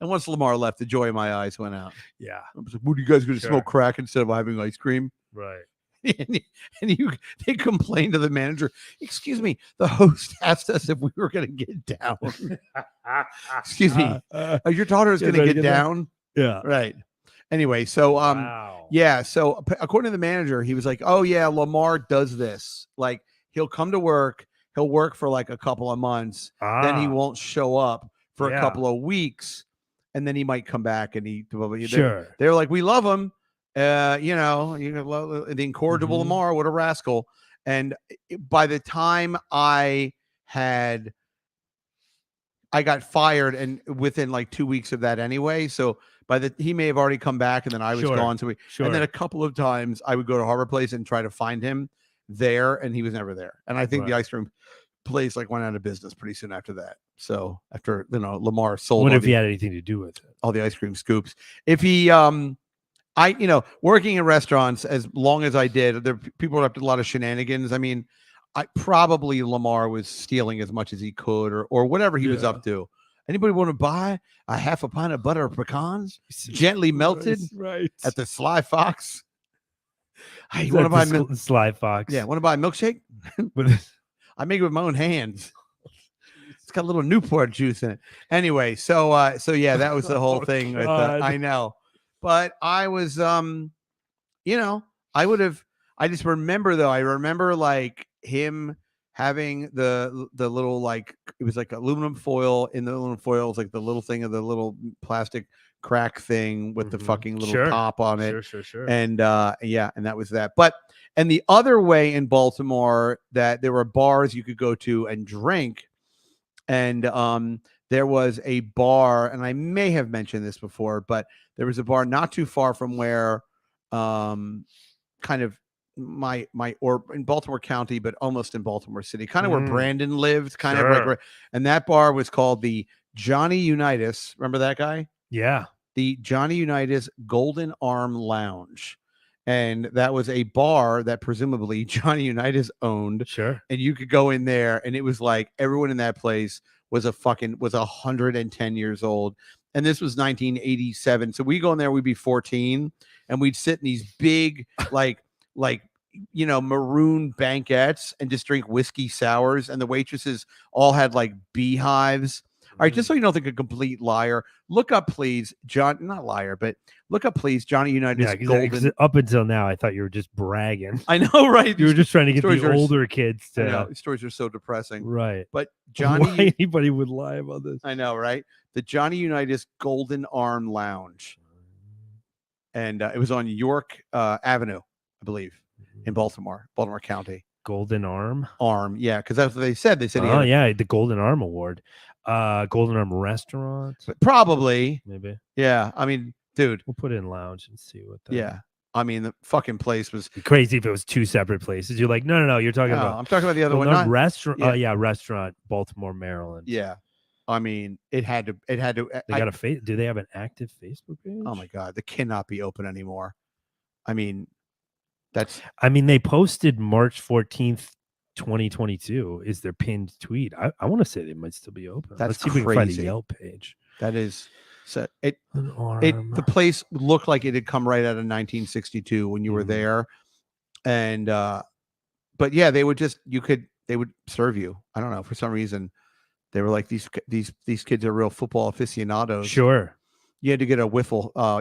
A: once Lamar left, the joy in my eyes went out.
B: Yeah.
A: I was like, what are you guys going to smoke crack instead of having ice cream?
B: Right.
A: and they complained to the manager, excuse me, the host asked us if we were going to get down. Excuse me, your daughter is going to get down?
B: Yeah.
A: Right. Anyway, so yeah, so according to the manager, he was like, oh yeah, Lamar does this. Like, he'll come to work, he'll work for like a couple of months, then he won't show up for a couple of weeks, and then he might come back and they're like, we love him. The incorrigible Lamar, what a rascal. And by the time I got fired, and within like 2 weeks of that anyway, so he may have already come back, and then I was gone. So and then a couple of times I would go to Harbor Place and try to find him there, and he was never there. And I think the ice cream place like went out of business pretty soon after that. So after Lamar sold,
B: what if he had anything to do with it?
A: All the ice cream scoops. If he working in restaurants as long as I did, people were up to a lot of shenanigans. I mean, probably Lamar was stealing as much as he could, or whatever he was up to. Anybody want to buy a half a pint of butter pecans, gently melted, at the Sly Fox? Hey, you want to buy
B: Sly Fox?
A: Yeah, want to buy a milkshake? I make it with my own hands. got a little Newport juice in it. Anyway, so yeah, that was the whole thing with I know. But I was you know, I would have I just remember though, I remember like him having the little like it was like aluminum foil. In the aluminum foil was like the little thing of the little plastic crack thing with the fucking little top on it.
B: Sure.
A: And yeah, and that was that. But and the other way in Baltimore that there were bars you could go to and drink, and there was a bar, and I may have mentioned this before, but there was a bar not too far from where kind of my or in Baltimore County, but almost in Baltimore City, kind of where Brandon lived, kind of like, and that bar was called the Johnny Unitas. Remember that guy?
B: Yeah.
A: The Johnny Unitas Golden Arm Lounge. And that was a bar that presumably Johnny Unitas owned.
B: Sure.
A: And you could go in there, and it was like everyone in that place was 110 years old. And this was 1987. So we go in there, we'd be 14, and we'd sit in these big, like maroon banquettes and just drink whiskey sours. And the waitresses all had like beehives. All right, just so you don't think a complete liar, look up, please, not liar, but look up, please, Johnny Unitas Golden.
B: Up until now, I thought you were just bragging.
A: I know, right?
B: You were just trying to get the older kids to.
A: I know, stories are so depressing.
B: Right.
A: But Johnny.
B: Why anybody would lie about this?
A: I know, right? The Johnny Unitas Golden Arm Lounge. And it was on York Avenue, I believe, in Baltimore County.
B: Golden Arm?
A: Yeah, because that's what they said. They said,
B: oh, yeah, the Golden Arm Award. Golden Arm Restaurant?
A: Probably.
B: Maybe.
A: Yeah, I mean, dude.
B: We'll put it in lounge and see what that
A: Yeah. I mean, the fucking place was
B: crazy if it was two separate places. You're like, no, you're talking about.
A: I'm talking about the other one.
B: Not restaurant. Yeah. Oh, yeah, restaurant, Baltimore, Maryland.
A: Yeah. I mean, it had to. They
B: got a do they have an active Facebook page?
A: Oh my God, they cannot be open anymore. I mean,
B: they posted March 14th, 2022 is their pinned tweet. I want to say they might still be open.
A: Let's
B: see if we can find a Yelp page.
A: That is so the place looked like it had come right out of 1962 when you were there. And but yeah, they would serve you. I don't know, for some reason they were like these kids are real football aficionados.
B: Sure.
A: You had to get a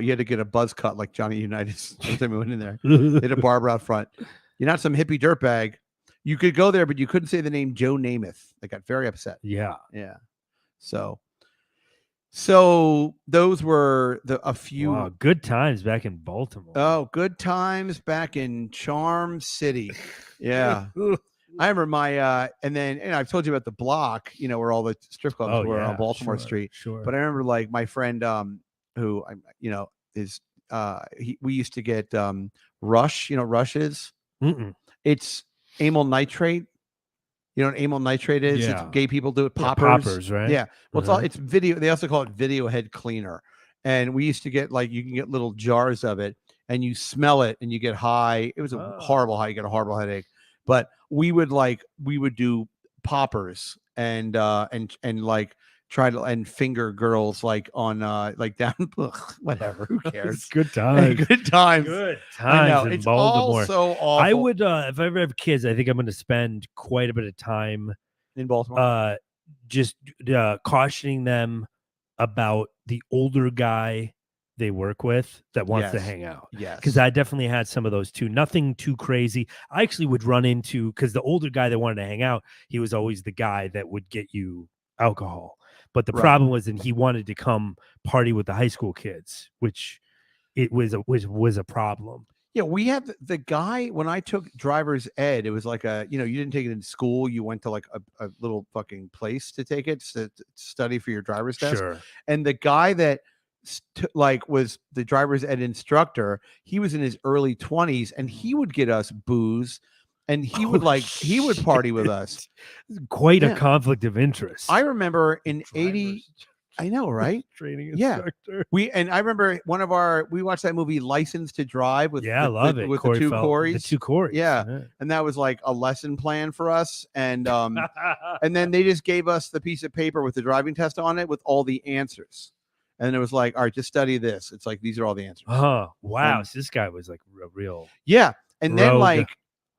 A: you had to get a buzz cut like Johnny Unitas. Every time we went in there, they had a barber out front. You're not some hippie dirtbag. You could go there, but you couldn't say the name Joe Namath. They got very upset.
B: Yeah.
A: So those were a few
B: good times back in Baltimore.
A: Oh, good times back in Charm City. Yeah. I remember my and I've told you about the block, where all the strip clubs were on Baltimore Street.
B: Sure.
A: But I remember like my friend who is we used to get Rush, Rush is. It's amyl nitrate. You know what amyl nitrate is?
B: Yeah.
A: It's gay people do it.
B: Poppers, right?
A: Yeah. Well, it's video. They also call it video head cleaner. And we used to get you can get little jars of it, and you smell it, and you get high. It was a horrible high. You get a horrible headache. But we would do poppers and try to finger girls on down whatever. Who cares?
B: Good times.
A: Good times.
B: Good times in Baltimore.
A: All so awful.
B: I would if I ever have kids, I think I'm going to spend quite a bit of time
A: in Baltimore.
B: Just cautioning them about the older guy they work with that wants to hang out.
A: Yes.
B: Because I definitely had some of those too. Nothing too crazy. I actually would run into, because the older guy that wanted to hang out, he was always the guy that would get you alcohol. But the problem was that he wanted to come party with the high school kids, which it was a problem.
A: Yeah, we had the guy when I took driver's ed. It was like you didn't take it in school. You went to like a little fucking place to take it to study for your driver's test.
B: Sure.
A: And the guy that was the driver's ed instructor, he was in his early 20s, and he would get us booze, and he would he would party with us.
B: Quite a conflict of interest.
A: I remember in 80. I know, right?
B: Training instructor.
A: I remember we watched that movie License to Drive with
B: I love it
A: with
B: Corey
A: the two Corys.
B: The two Corys.
A: Yeah. And that was like a lesson plan for us. And and then they just gave us the piece of paper with the driving test on it with all the answers. And it was like, all right, just study this. It's like these are all the answers.
B: Oh, wow. So this guy was like a real
A: And then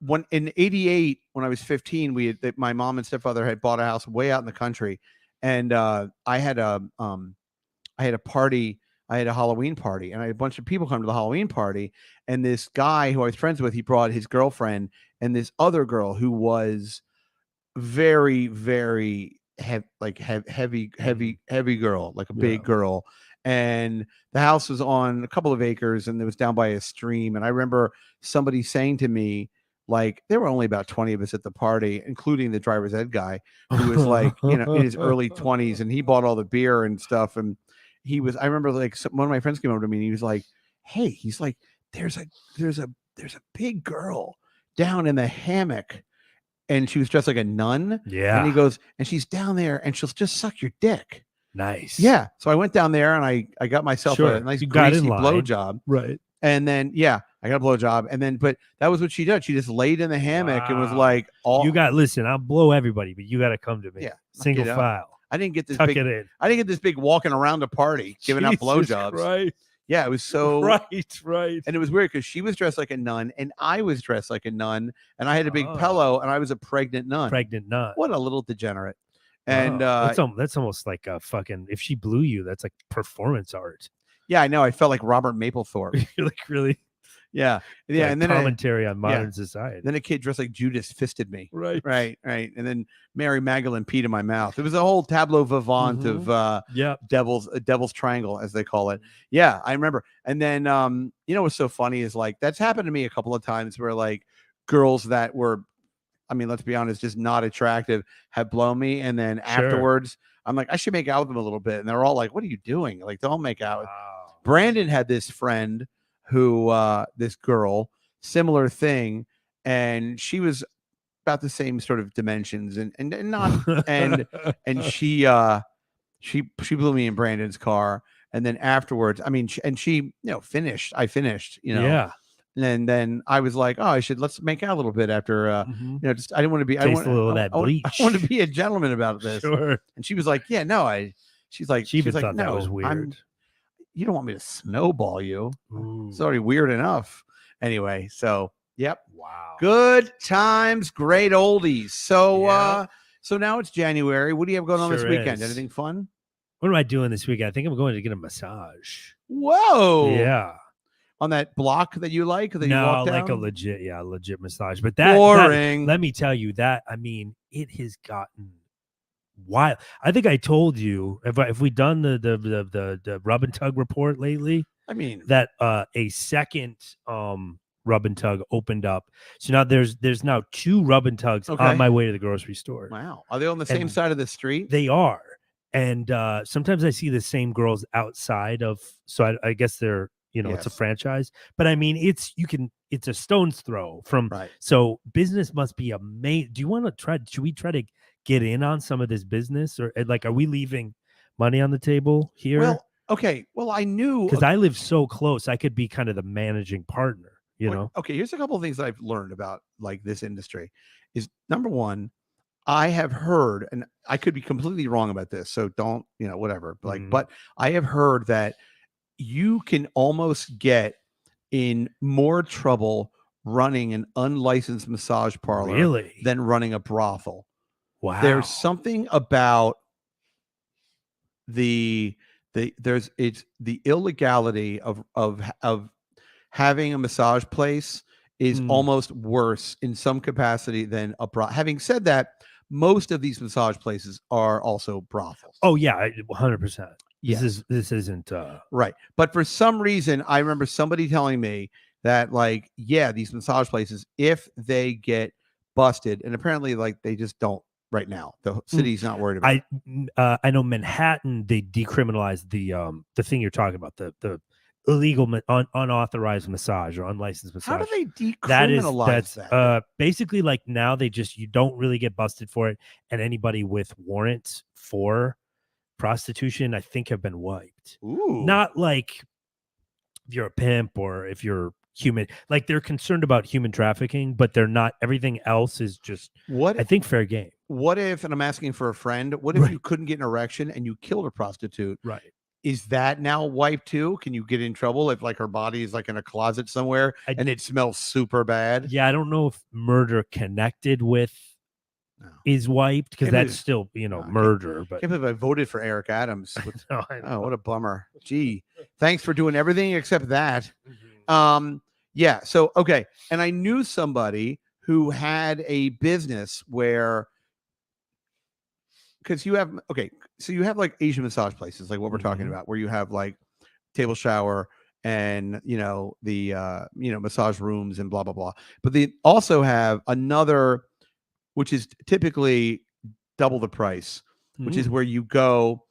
A: when in 88, when I was 15, my mom and stepfather had bought a house way out in the country. and I had a party. I had a Halloween party, and I had a bunch of people come to the Halloween party. And this guy who I was friends with, he brought his girlfriend and this other girl who was very, very heavy girl, like a
B: Yeah.
A: big girl. And the house was on a couple of acres, and it was down by a stream. And I remember somebody saying to me, like, there were only about 20 of us at the party, including the driver's ed guy, who was like, you know, in his early 20s, and he bought all the beer and stuff. And he was, I remember like one of my friends came over to me and he was like, hey, he's like, there's a big girl down in the hammock, and she was dressed like a nun.
B: Yeah.
A: And he goes, and she's down there and she'll just suck your dick.
B: Nice.
A: Yeah. So I went down there and I got myself a nice greasy blowjob.
B: Right.
A: And then, yeah, I got a blowjob. And then, but that was what she did. She just laid in the hammock and was like,
B: listen, I'll blow everybody, but you got to come to me.
A: Yeah.
B: Single file.
A: I didn't get this
B: Tuck
A: big,
B: it in.
A: I didn't get this big walking around the party giving out blowjobs.
B: Right.
A: Yeah, it was so
B: right.
A: And it was weird because she was dressed like a nun and I was dressed like a nun, and I had a big pillow and I was a pregnant nun. What a little degenerate. And
B: that's almost like a fucking, if she blew you, that's like performance art.
A: Yeah, I know. I felt like Robert Mapplethorpe.
B: You're like, really?
A: Yeah. Yeah. And then
B: commentary on modern society.
A: Then a kid dressed like Judas fisted me.
B: Right.
A: And then Mary Magdalene peed in my mouth. It was a whole tableau vivant of devil's triangle, as they call it. Yeah, I remember. And then you know what's so funny is like that's happened to me a couple of times where like girls that were, I mean, let's be honest, just not attractive have blown me. And then afterwards, I'm like, I should make out with them a little bit. And they're all like, what are you doing? Like, don't make out. Wow. Brandon had this friend who, this girl, similar thing. And she was about the same sort of dimensions and not, and she blew me in Brandon's car. And then afterwards, I mean, she finished, I finished,
B: Yeah.
A: And then I was like, oh, let's make out a little bit after, just, I didn't want to be, I want to be a gentleman about this.
B: Sure.
A: And she was like, yeah, no, she's like,
B: thought
A: no,
B: that was weird.
A: You don't want me to snowball you.
B: Ooh.
A: It's already weird enough. Anyway. So, yep.
B: Wow.
A: Good times, great oldies. So, so now it's January. What do you have going on this weekend? Anything fun?
B: What am I doing this weekend? I think I'm going to get a massage.
A: Whoa.
B: Yeah.
A: On that block that you like? That
B: no,
A: you walk
B: like
A: down?
B: a legit massage. But that
A: boring.
B: Let me tell you that, I mean, it has gotten wild. I think I told you, if we done the rub and tug report lately,
A: I mean,
B: that a second rub and tug opened up. So now there's now 2 rub and tugs on my way to the grocery store.
A: Wow. Are they on the same side of the street?
B: They are. And sometimes I see the same girls outside of, so I guess they're, it's a franchise, but I mean, it's a stone's throw from, so business must be amazing. Do you want to should we try to get in on some of this business, or like, are we leaving money on the table here?
A: Well, okay. Well, I knew,
B: because I live so close, I could be kind of the managing partner, know?
A: Okay. Here's a couple of things that I've learned about like this industry is, number one, I have heard, and I could be completely wrong about this, so don't, whatever, like, but I have heard that you can almost get in more trouble running an unlicensed massage parlor than running a brothel.
B: Wow.
A: There's something about the illegality of having a massage place is almost worse in some capacity than a brothel. Having said that, most of these massage places are also brothels.
B: Oh yeah, 100%.
A: Yes.
B: This isn't
A: right. But for some reason, I remember somebody telling me that, like, yeah, these massage places, if they get busted, and apparently, like, they just don't right now. The city's not worried about it.
B: I know Manhattan, they decriminalized the thing you're talking about, the illegal unauthorized massage or unlicensed massage.
A: How do they decriminalize that?
B: Basically, like, now you don't really get busted for it, and anybody with warrants for prostitution, I think, have been wiped.
A: Ooh.
B: Not like if you're a pimp or if you're human, like, they're concerned about human trafficking, but they're not. Everything else is just, I think, fair game.
A: What if, and I'm asking for a friend, what if you couldn't get an erection and you killed a prostitute?
B: Right.
A: Is that now wiped too? Can you get in trouble if, like, her body is like in a closet somewhere and it smells super bad?
B: Yeah, I don't know if murder connected with
A: No.
B: is wiped because
A: Can't
B: that's
A: believe-
B: still
A: no, I can't-
B: murder. But
A: Can't believe I voted for Eric Adams.
B: no, I
A: Oh,
B: know.
A: what a bummer. Gee, thanks for doing everything except that.
B: Mhm.
A: Yeah. So, okay. And I knew somebody who had a business where, because you have, okay, so you have like Asian massage places, like what we're talking
B: Mhm.
A: about, where you have like table shower and, the, massage rooms and blah, blah, blah. But they also have another, which is typically double the price, which is
B: Mm.
A: where you go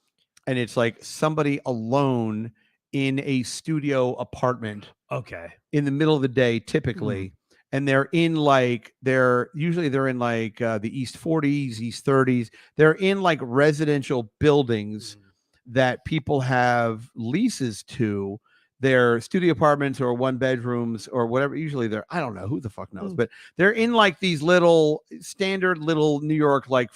A: and it's like somebody alone in a studio apartment
B: Okay.
A: in the middle of the day typically, and they're in like they're in like the East 40s, East 30s. They're in like residential buildings that people have leases to. They're studio apartments or one bedrooms or whatever. Usually they're, I don't know, who the fuck knows, but they're in like these little standard little New York, like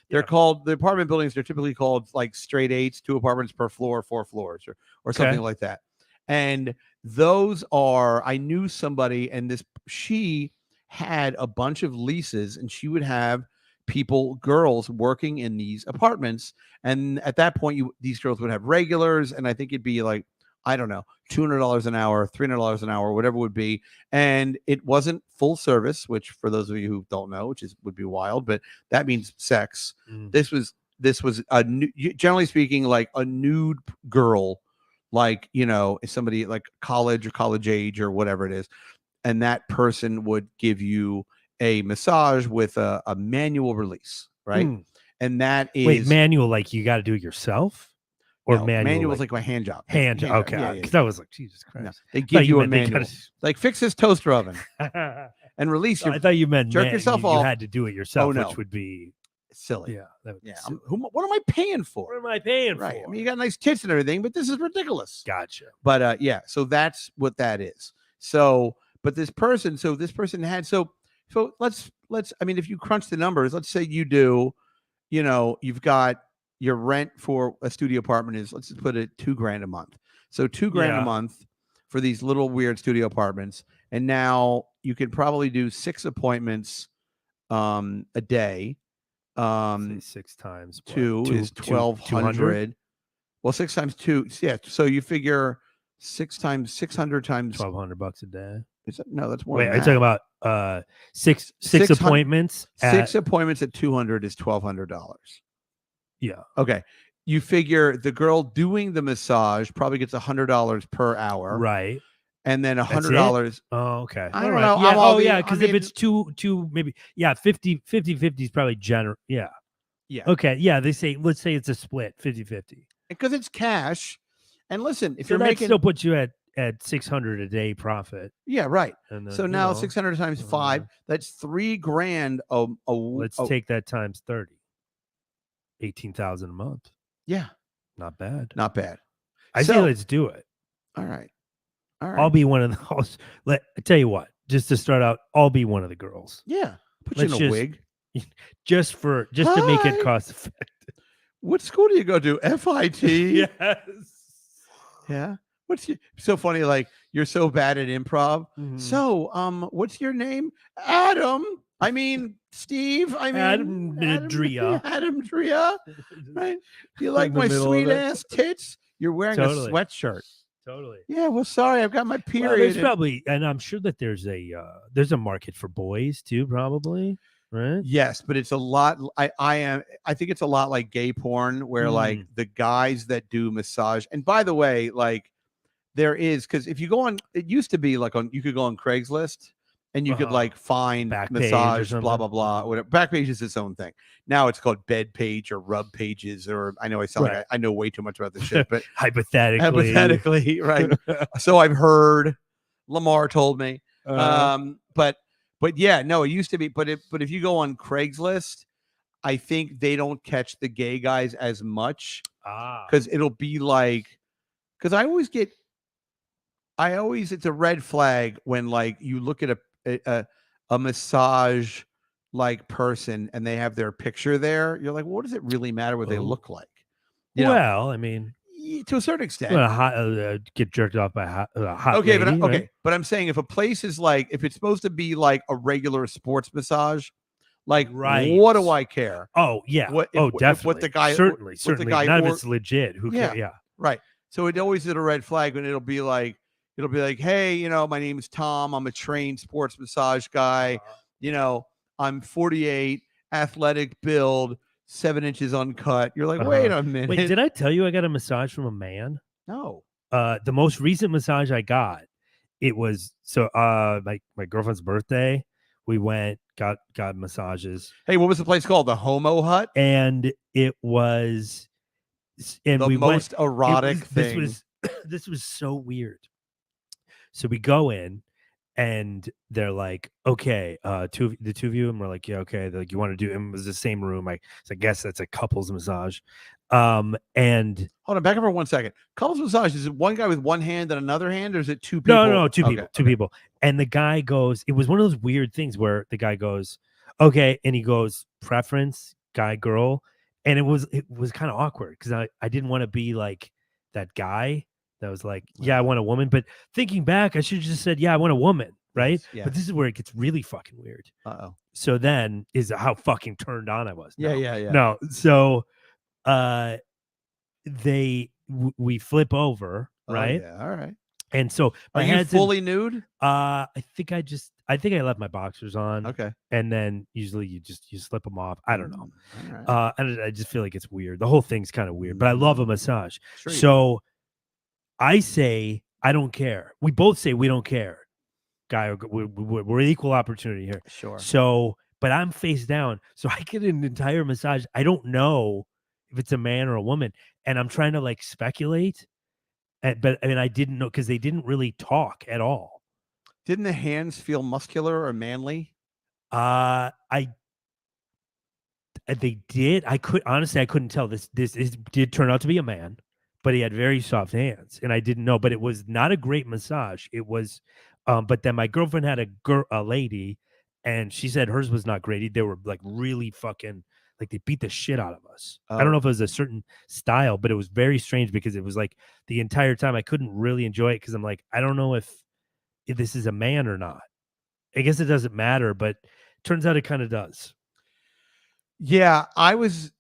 A: they're
B: Yeah.
A: called, the apartment buildings, they're typically called like straight eights, 2 apartments per floor, 4 floors or something
B: Okay.
A: like that. And those are, I knew somebody, and she had a bunch of leases, and she would have girls working in these apartments. And at that point, these girls would have regulars, and I think it'd be like, I don't know, $200 an hour, $300 an hour, whatever it would be. And it wasn't full service, which for those of you who don't know, would be wild, but that means sex. This was generally speaking, like a nude girl, like, somebody like college or college age or whatever it is. And that person would give you a massage with a manual release, right? And that is,
B: wait, manual, like you got to do it yourself, or
A: no,
B: manual?
A: manual is
B: like
A: my hand job.
B: hand job. Okay,
A: Yeah,
B: because I was like, Jesus Christ.
A: No, they give
B: thought
A: you a
B: meant they
A: manual.
B: gotta-
A: Like, fix this toaster oven and release your.
B: I thought you meant
A: jerk yourself
B: you
A: off.
B: had to do it yourself,
A: no.
B: which would be
A: silly.
B: yeah. That would be
A: Yeah.
B: silly.
A: What am I paying for?
B: What am I paying
A: Right.
B: for?
A: I mean, you got nice tits and everything, but this is ridiculous.
B: Gotcha.
A: But yeah, so that's what that is. So, but this person had so let's I mean, if you crunch the numbers, let's say you do, you've got your rent for a studio apartment is, let's just put it $2,000 a month. So $2,000 a
B: Yeah.
A: month for these little weird studio apartments. And now you could probably do 6 appointments a day.
B: Say 6 times what?
A: 2 is 1,200. Well, 6 times 2, yeah. So you figure 6 times 600 times
B: $1,200 a day.
A: Is that, no, that's more.
B: Wait,
A: than
B: are you
A: that.
B: talking about six
A: 600
B: appointments?
A: 6 appointments at 200 is $1,200.
B: Yeah.
A: Okay. You figure the girl doing the massage probably gets $100 per hour,
B: Right.
A: and then
B: That's it?
A: $100.
B: Oh, okay.
A: I don't
B: All
A: know.
B: right. Yeah.
A: I'm all
B: Oh,
A: the-
B: yeah.
A: I
B: Because if
A: mean-
B: it's two, maybe, yeah, 50 is probably general. Yeah.
A: Yeah.
B: Okay. Yeah. Let's say it's a split 50.
A: Because it's cash. And listen, if
B: So
A: you're
B: that
A: making,
B: still puts you at 600 a day profit.
A: yeah, right.
B: And then,
A: So now 600 times 5, that's $3,000
B: let's take that times 30. 18,000 a month.
A: Yeah,
B: Not bad.
A: not bad.
B: I say
A: So-
B: let's do it.
A: All right.
B: I'll be one of those. I tell you what, just to start out, I'll be one of the girls.
A: Yeah. Put
B: Let's
A: you in a
B: just-
A: wig.
B: Just to make
A: Hi.
B: it cost effective.
A: What school do you go to? FIT.
B: Yes.
A: Yeah. So funny, like you're so bad at improv.
B: Mhm.
A: So, what's your name? Adam. I mean, Steve. I mean,
B: Adam Drea.
A: Adam Drea. Right? Do you like
B: In the
A: my
B: middle of
A: sweet
B: it.
A: ass tits? You're wearing
B: Totally.
A: a sweatshirt.
B: Totally.
A: Yeah. Well, sorry, I've got my
B: Well,
A: period.
B: there's probably, and I'm sure that there's a market for boys too, probably, right?
A: Yes, but it's a lot. I think it's a lot like gay porn, where like the guys that do massage. And by the way, like there is, because if you go on, it used to be like you could go on Craigslist and you could like find
B: Back page or
A: massage, blah
B: something.
A: blah blah, whatever. Backpage is its own thing. Now it's called bed page or rub pages, or I know I sound like I know way too much about this shit, but hypothetically, right? So I've heard. Lamar told me. But yeah, no, it used to be. But if you go on Craigslist, I think they don't catch the gay guys as much because it'll be like, because I always it's a red flag when like you look at a massage like person and they have their picture there. You're like, well, what does it really matter what they look like? You know,
B: well, I mean,
A: to a certain extent.
B: Get jerked off by a hot
A: Okay,
B: lady,
A: but
B: right?
A: but I'm saying if a place is like, if it's supposed to be like a regular sports massage, Like,
B: Right.
A: what do I care?
B: Oh yeah.
A: What if,
B: Oh,
A: if
B: definitely.
A: what the guy
B: Certainly.
A: what the
B: Certainly.
A: guy
B: None of
A: or
B: it's legit. Who cares? Yeah.
A: right. So it always is a red flag when it'll be like, hey, my name is Tom. I'm a trained sports massage guy. I'm 48, athletic build, 7 inches uncut. You're like, wait a minute.
B: Wait, did I tell you I got a massage from a man?
A: No.
B: The most recent massage I got, it was my girlfriend's birthday. We went, got massages,
A: Hey, what was the place called? The Homo Hut?
B: and it was, and
A: The
B: we went.
A: most erotic
B: This
A: thing.
B: was this was so weird. So we go in, and they're like, okay, the two of you, and we're like, yeah, okay. They're like, you want to do? And it was the same room. I guess that's a couples massage. And
A: Hold on, back up for 1 second. Couples massage, is it one guy with one hand and another hand, or is it two people?
B: no, two people, two people. And the guy goes, it was one of those weird things where the guy goes, okay, and he goes, preference, guy, girl. And it was kind of awkward because I didn't want to be like that guy that was like, yeah, I want a woman. But thinking back, I should have just said, yeah, I want a woman, right?
A: Yes.
B: But this is where it gets really fucking weird.
A: Uh-oh.
B: So then is how fucking turned on I was. No,
A: Yeah.
B: No, so we flip over, right?
A: Oh, yeah. All right.
B: And so
A: Are you fully nude?
B: I think I left my boxers on.
A: Okay.
B: And then usually you slip them off. I don't know.
A: All right.
B: I just feel like it's weird. The whole thing's kind of weird, but I love a massage.
A: Sure
B: So I say I don't care. We both say we don't care. Guy, we're equal opportunity here.
A: Sure.
B: So, but I'm face down, so I get an entire massage. I don't know if it's a man or a woman, and I'm trying to like speculate. But I mean, I didn't know because they didn't really talk at all.
A: Didn't the hands feel muscular or manly?
B: They did. I couldn't tell. This did turn out to be a man, but he had very soft hands, and I didn't know. But it was not a great massage. It was, but then my girlfriend had a lady, and she said hers was not great. They were like really fucking like they beat the shit out of us. I don't know if it was a certain style, but it was very strange because it was like the entire time I couldn't really enjoy it because I'm like, I don't know if this is a man or not. I guess it doesn't matter, but turns out it kind of does.
A: Yeah, I was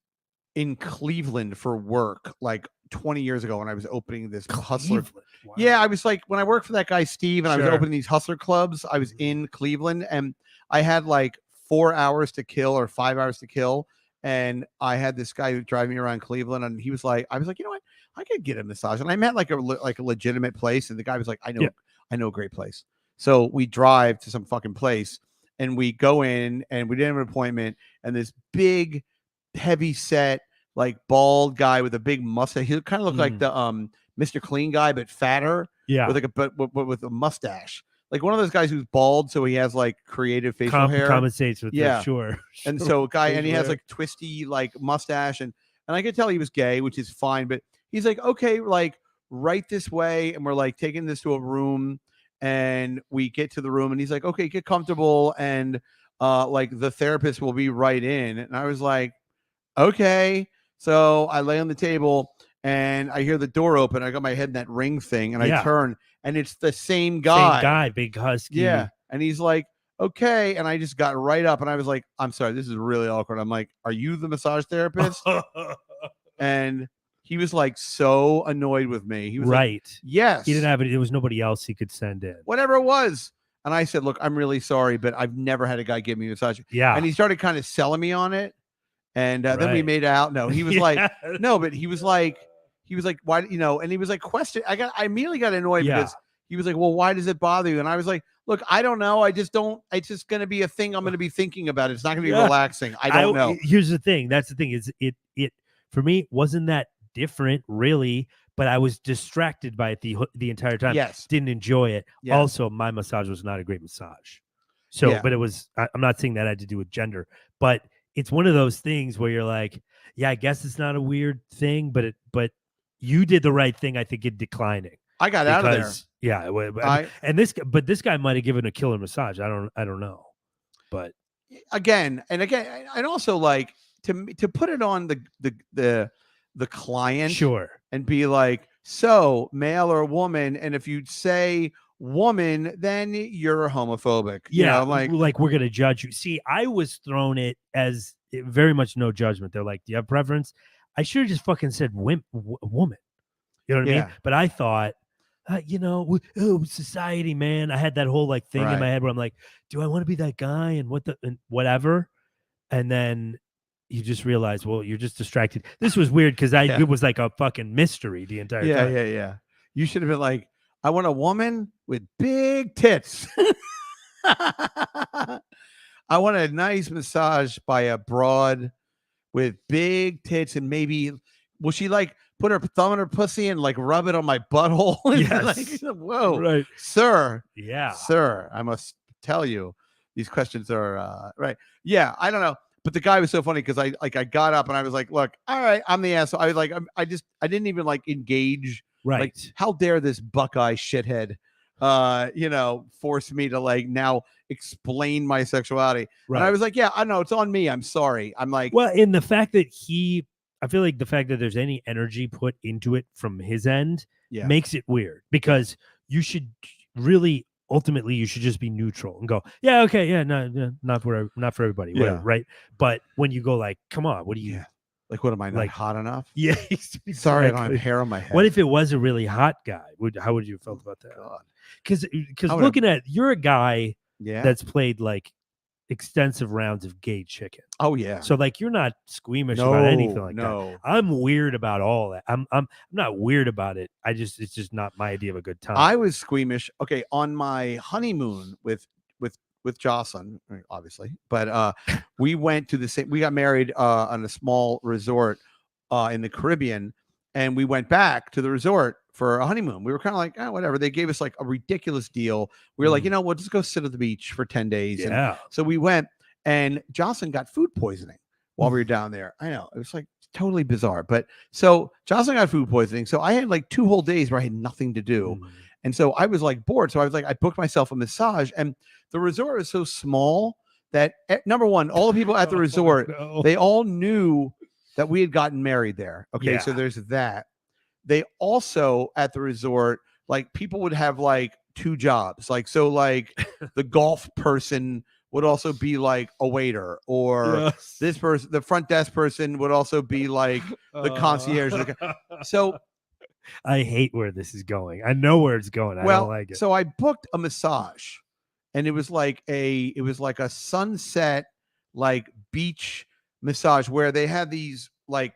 A: in Cleveland for work like 20 years ago when I was opening this hustler. Wow. Yeah, I was like when I worked for that guy Steve and I was opening these hustler clubs, I was in Cleveland and I had like 4 hours to kill or 5 hours to kill. And I had this guy who drove me around Cleveland and he was like, I was like, you know what? I could get a massage. And I met like a legitimate place. And the guy was like, I know a great place. So we drive to some fucking place and we go in and we didn't have an appointment. And this big, heavy set, like bald guy with a big mustache. He kind of looked like the Mr. Clean guy, but fatter.
B: Yeah.
A: With like with a mustache. Like one of those guys who's bald, so he has like creative facial hair.
B: Compensates with sure.
A: And so and he has like twisty like mustache, and I could tell he was gay, which is fine. But he's like, okay, like right this way, and we're like taking this to a room, and we get to the room, and he's like, okay, get comfortable, and like the therapist will be right in, and I was like, okay. So I lay on the table. And I hear the door open. I got my head in that ring thing, and I turn, and it's the same guy.
B: Big husky.
A: Yeah, and he's like, "Okay," and I just got right up, and I was like, "I'm sorry, this is really awkward." I'm like, "Are you the massage therapist?" And he was like so annoyed with me. He was
B: right.
A: Like, yes,
B: he didn't have it. There was nobody else he could send in.
A: Whatever it was. And I said, "Look, I'm really sorry, but I've never had a guy give me a massage."
B: Yeah,
A: and he started kind of selling me on it, and then we made out. No, he was like, no, but he was like, why, and he was like, I immediately got annoyed because he was like, well, why does it bother you? And I was like, look, I don't know. It's just going to be a thing I'm going to be thinking about. It's not going to be relaxing. I don't know.
B: Here's the thing. That's the thing is it for me, wasn't that different really, but I was distracted by it the entire time.
A: Yes.
B: Didn't enjoy it. Yeah. Also, my massage was not a great massage. So, but it was, I'm not saying that had to do with gender, but it's one of those things where you're like, yeah, I guess it's not a weird thing, but you did the right thing, I think, in declining.
A: I got out of there.
B: Yeah, this guy might have given a killer massage. I don't know, but
A: again, and also like to put it on the client,
B: sure,
A: and be like, so male or woman, and if you'd say woman, then you're homophobic.
B: Yeah,
A: I'm like,
B: like we're gonna judge you. See, I was thrown it as very much no judgment. They're like, "Do you have preference?" I should have just fucking said woman. You know what I mean?
A: yeah,
B: But I thought, oh, society, man. I had that whole like thing in my
A: right.
B: head where I'm like, do I want to be that guy and whatever? And then you just realize, well, you're just distracted. This was weird because
A: Yeah.
B: it was like a fucking mystery the entire
A: Yeah,
B: time.
A: yeah. You should have been like, I want a woman with big tits. I want a nice massage by a broad with big tits, and maybe will she like put her thumb in her pussy and like rub it on my butthole?
B: Yes.
A: Like, whoa,
B: Right.
A: sir.
B: Yeah.
A: Sir, I must tell you, these questions are right. Yeah, I don't know. But the guy was so funny because I got up and I was like, look, all right, I'm the asshole. I was like, I didn't even like engage.
B: Right.
A: Like, how dare this Buckeye shithead force me to like now explain my sexuality.
B: Right.
A: And I was like, yeah, I know it's on me. I'm sorry. I'm like,
B: well, in the fact that I feel like the fact that there's any energy put into it from his end
A: yeah,
B: makes it weird because you should really ultimately you should just be neutral and go, yeah, okay, yeah, no, not for everybody, whatever,
A: Yeah.
B: right? But when you go like, come on, what do you
A: like? What am I not
B: like
A: hot enough?
B: Yeah,
A: Sorry, I don't
B: exactly.
A: have hair on my head.
B: What if it was a really hot guy? How would you have felt about that?
A: God.
B: Because
A: I would've-
B: looking at you're a guy
A: Yeah.
B: that's played like extensive rounds of gay chicken.
A: Oh yeah.
B: So like you're not squeamish about anything like that.
A: No.
B: I'm weird about all that. I'm not weird about it. It's just not my idea of a good time.
A: I was squeamish. Okay, on my honeymoon with Jocelyn, obviously, but we went to the same. We got married on a small resort in the Caribbean, and we went back to the resort for a honeymoon. We were kind of like, whatever. They gave us like a ridiculous deal. We were like, we'll just go sit at the beach for 10 days.
B: Yeah.
A: And so we went, and Jocelyn got food poisoning while we were down there. I know, it was like totally bizarre. But so Jocelyn got food poisoning. So I had like 2 whole days where I had nothing to do. And so I was like bored. So I was like, I booked myself a massage, and the resort is so small that number one, all the people at the resort, they all knew that we had gotten married there. Okay. So there's that. They also at the resort, like people would have like 2 jobs. Like, so like the golf person would also be like a waiter, or this person, the front desk person would also be like the concierge. So
B: I hate where this is going. I know where it's going. I don't like it.
A: So I booked a massage, and it was like a sunset, like beach massage where they had these like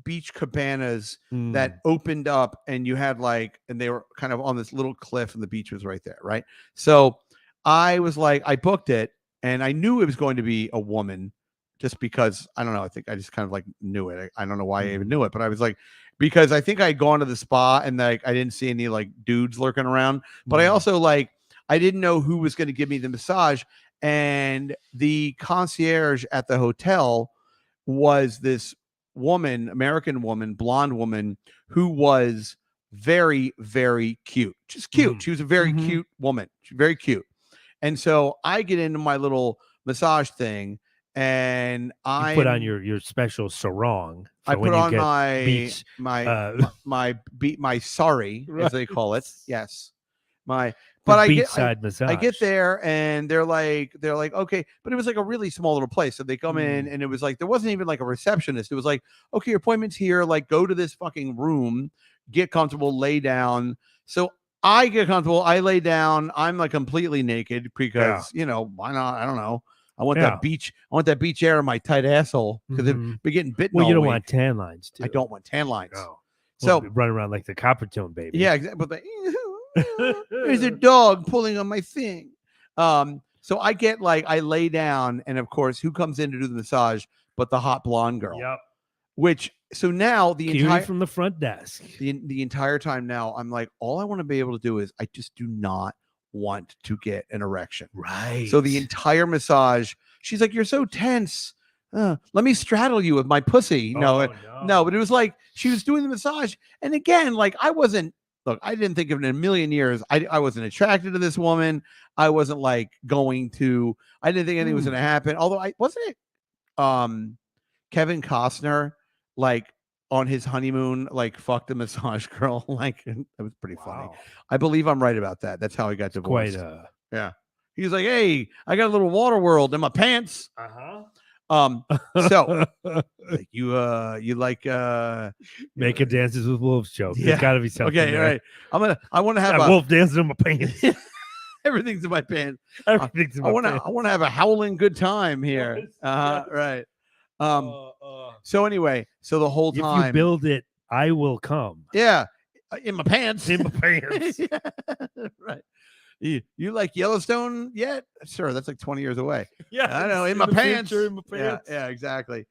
A: beach cabanas that opened up, and you had like, and they were kind of on this little cliff, and the beach was right there. Right. So I was like, I booked it, and I knew it was going to be a woman just because, I don't know. I think I just kind of like knew it. I don't know why I even knew it, but I was like, because I think I had gone to the spa and like I didn't see any like dudes lurking around, but I also like, I didn't know who was going to give me the massage. And the concierge at the hotel was this woman, American woman, blonde woman, who was very, very cute. Just cute. She was a very cute woman. She's very cute. And so I get into my little massage thing, and I
B: put on your special sarong.
A: I put on my sorry, as they call it. Yes. But I get there, and they're like, okay, but it was like a really small little place. So they come in, and it was like, there wasn't even like a receptionist. It was like, okay, your appointment's here. Like, go to this fucking room, get comfortable, lay down. So I get comfortable. I lay down. I'm like completely naked because, why not? I don't know. I want that beach. I want that beach air in my tight asshole because it'd be getting bitten.
B: Well, you don't
A: week.
B: want tan lines, too.
A: I don't want tan lines.
B: No.
A: So
B: run around like the copper tone baby.
A: Yeah, exactly. But there's a dog pulling on my thing. So I get like, I lay down, and of course, who comes in to do the massage but the hot blonde girl?
B: Yep.
A: Which, so now the entire
B: from the front desk,
A: the entire time now, I'm like, all I want to be able to do is, I just do not want to get an erection.
B: Right.
A: So the entire massage, she's like, you're so tense. Let me straddle you with my pussy. No, but it was like she was doing the massage, and again, like I didn't think of it in a million years. I wasn't attracted to this woman. I wasn't like going to. I didn't think anything was going to happen. Although Kevin Costner like on his honeymoon, like fucked a massage girl. Like that was pretty funny.
B: Wow.
A: I believe I'm right about that. That's how he got
B: Quite
A: divorced.
B: a
A: Yeah. He's like, hey, I got a little water world in my pants. So like you like
B: making dances with wolves joke.
A: yeah.
B: There's got to be something.
A: Okay,
B: there.
A: right. I want to have
B: Got
A: a
B: wolf dancing in my pants.
A: everything's in my pants.
B: Everything's in my pants.
A: I want to have a howling good time here.
B: Yes.
A: Right. So anyway, so the whole time
B: if you build it, I will come.
A: Yeah, in my pants.
B: In my pants.
A: Yeah, right. You like Yellowstone yet? Sure, that's like 20 years away.
B: Yeah,
A: I know. In my pants.
B: Future, in my pants.
A: Yeah, exactly.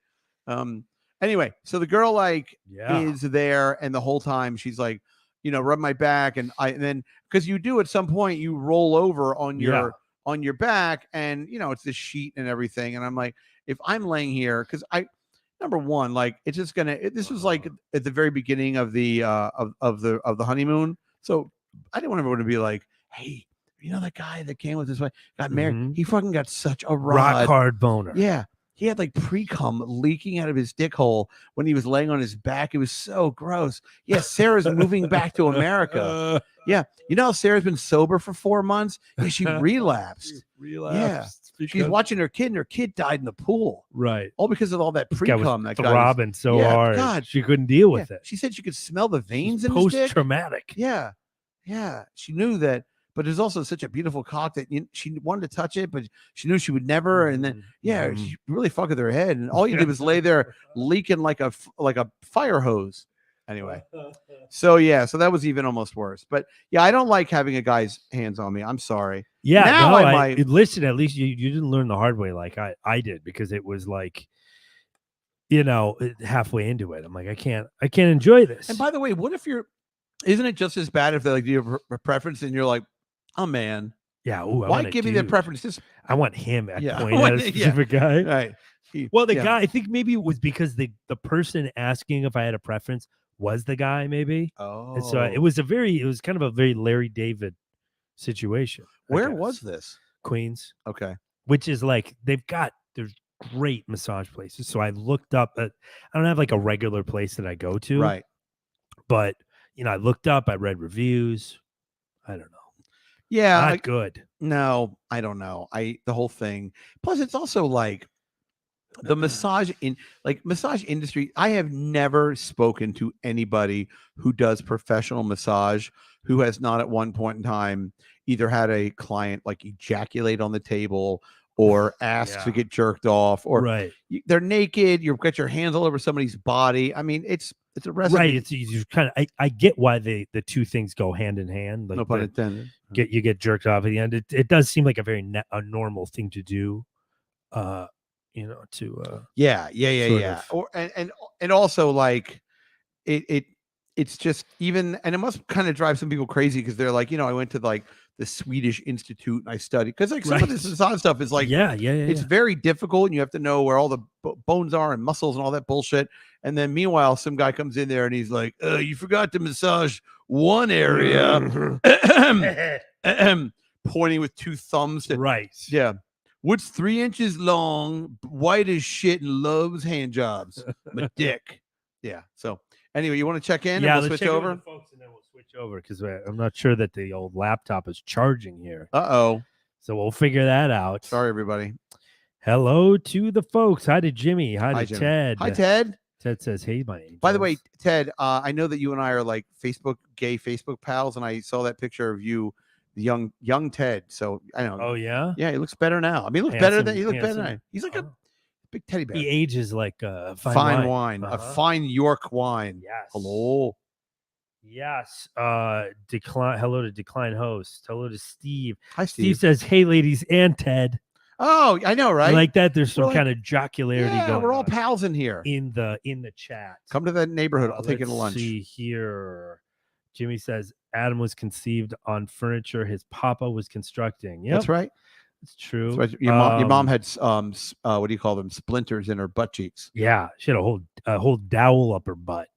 A: Anyway, so the girl like is there, and the whole time she's like, rub my back, and then because you do at some point you roll over on your back, and it's the sheet and everything, and I'm like, if I'm laying here, because number one, like it's just this was like at the very beginning of the of the honeymoon, so I didn't want everyone to be like, hey, that guy that came with this way got married, he fucking got such a
B: rock hard boner.
A: Yeah, he had like pre-cum leaking out of his dick hole when he was laying on his back. It was so gross. Yeah, Sarah's moving back to America. Yeah, Sarah's been sober for 4 months. Yeah, she relapsed. Yeah, she's watching her kid, and her kid died in the pool.
B: Right.
A: All because of all that pre-cum. That guy
B: throbbing so hard. God, she couldn't deal with it.
A: She said she could smell the veins in his dick.
B: Post-traumatic.
A: Yeah, she knew that. But there's also such a beautiful cock that she wanted to touch it, but she knew she would never. And then, she really fucked with her head, and all you did was lay there leaking like a fire hose. Anyway, so that was even almost worse. But yeah, I don't like having a guy's hands on me. I'm sorry.
B: Yeah, now I might listen. At least you didn't learn the hard way like I did, because it was like, halfway into it, I'm like, I can't enjoy this.
A: And by the way, what if isn't it just as bad if they like do you have a preference and you're like, oh man,
B: yeah,
A: why give me that preference?
B: I want him at point at a specific guy,
A: right?
B: The guy, I think maybe it was because the person asking if I had a preference was the guy, maybe.
A: Oh,
B: and so it was kind of a very Larry David situation.
A: Where was this?
B: Queens.
A: Okay,
B: which is like there's great massage places. So I looked up I don't have like a regular place that I go to,
A: right?
B: But I looked up, I read reviews. I don't know.
A: Yeah,
B: not good.
A: No, I don't know. The whole thing. Plus, it's also like the massage industry. I have never spoken to anybody who does professional massage who has not at one point in time either had a client like ejaculate on the table or ask to get jerked off, or they're naked. You've got your hands all over somebody's body. I mean, it's a recipe.
B: Right. It's you kind of. I get why the two things go hand in hand. Like
A: no pun intended.
B: You get jerked off at the end. It does seem like a normal thing to do.
A: Yeah. Or and also like it's just even, and it must kind of drive some people crazy because they're like, I went to like the Swedish Institute and I studied, because like some of this massage stuff is like, it's very difficult and you have to know where all the bones are and muscles and all that bullshit. And then meanwhile, some guy comes in there and he's like, you forgot to massage one area, pointing with two thumbs. Yeah. What's 3 inches long, white as shit, and loves hand jobs? My dick. Yeah. So anyway, you want to check in?
B: Yeah,
A: and we'll switch over,
B: folks, and then we'll switch over because I'm not sure that the old laptop is charging here.
A: Uh-oh.
B: So we'll figure that out.
A: Sorry, everybody.
B: Hello to the folks. Hi to Jimmy. Hi to
A: Jimmy.
B: Ted.
A: Hi, Ted.
B: Ted says, "Hey, my angels."
A: By the way, Ted, I know that you and I are like gay Facebook pals, and I saw that picture of you, young Ted. So I know.
B: Oh yeah.
A: Yeah, he looks better now. I mean, he looks better than now. He's like a big teddy bear.
B: He ages like
A: fine wine, a fine York wine.
B: Yes.
A: Hello.
B: Yes. Decline. Hello to Decline host. Hello to Steve.
A: Hi, Steve.
B: Steve says, "Hey, ladies and Ted."
A: Oh, I know, right?
B: I like that. There's some kind of jocularity going.
A: Yeah, we're all pals in here.
B: In the chat.
A: Come to that neighborhood. I'll take you to lunch.
B: See here. Jimmy says Adam was conceived on furniture his papa was constructing. Yeah,
A: that's right.
B: It's true.
A: That's right. Your mom had what do you call them? Splinters in her butt cheeks.
B: Yeah, she had a whole dowel up her butt.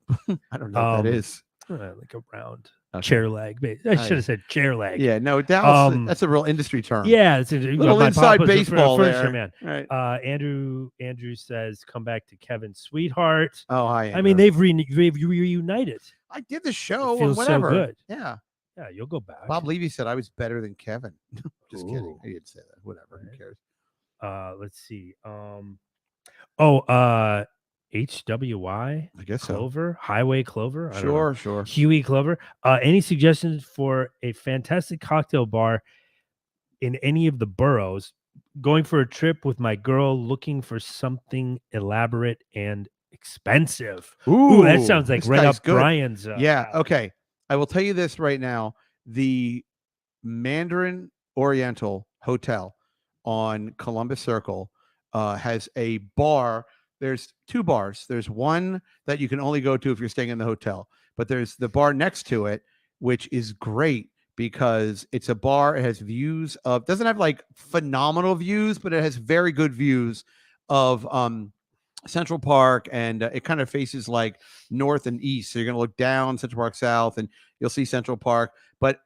A: I don't know what that is.
B: Like a round.
A: Okay.
B: chair leg. I should have said chair leg.
A: Yeah, no, Dallas. That's a real industry term.
B: Yeah, it's
A: little
B: my
A: inside
B: pop was a
A: baseball
B: furniture
A: there.
B: man.
A: Right.
B: Andrew says, "Come back to Kevin's sweetheart."
A: Oh, hi, Andrew.
B: I mean, they've reunited.
A: I did the
B: It
A: show and
B: feels
A: whatever.
B: so good.
A: Yeah.
B: Yeah, you'll go back.
A: Bob Levy said I was better than Kevin. Just kidding.
B: Ooh.
A: He didn't say that. Whatever. Who cares?
B: Let's see. HWY.
A: I guess
B: Clover, Highway Clover. I don't know.
A: Sure.
B: Huey Clover. Any suggestions for a fantastic cocktail bar in any of the boroughs? Going for a trip with my girl, looking for something elaborate and expensive. Ooh, that sounds like right up
A: good.
B: Brian's.
A: Yeah. Okay. I will tell you this right now. The Mandarin Oriental Hotel on Columbus Circle has a bar. There's two bars. There's one that you can only go to if you're staying in the hotel, but there's the bar next to it, which is great because it's a bar. It has views of, doesn't have like phenomenal views, but it has very good views of Central Park, and it kind of faces like north and east. So you're going to look down Central Park South and you'll see Central Park. But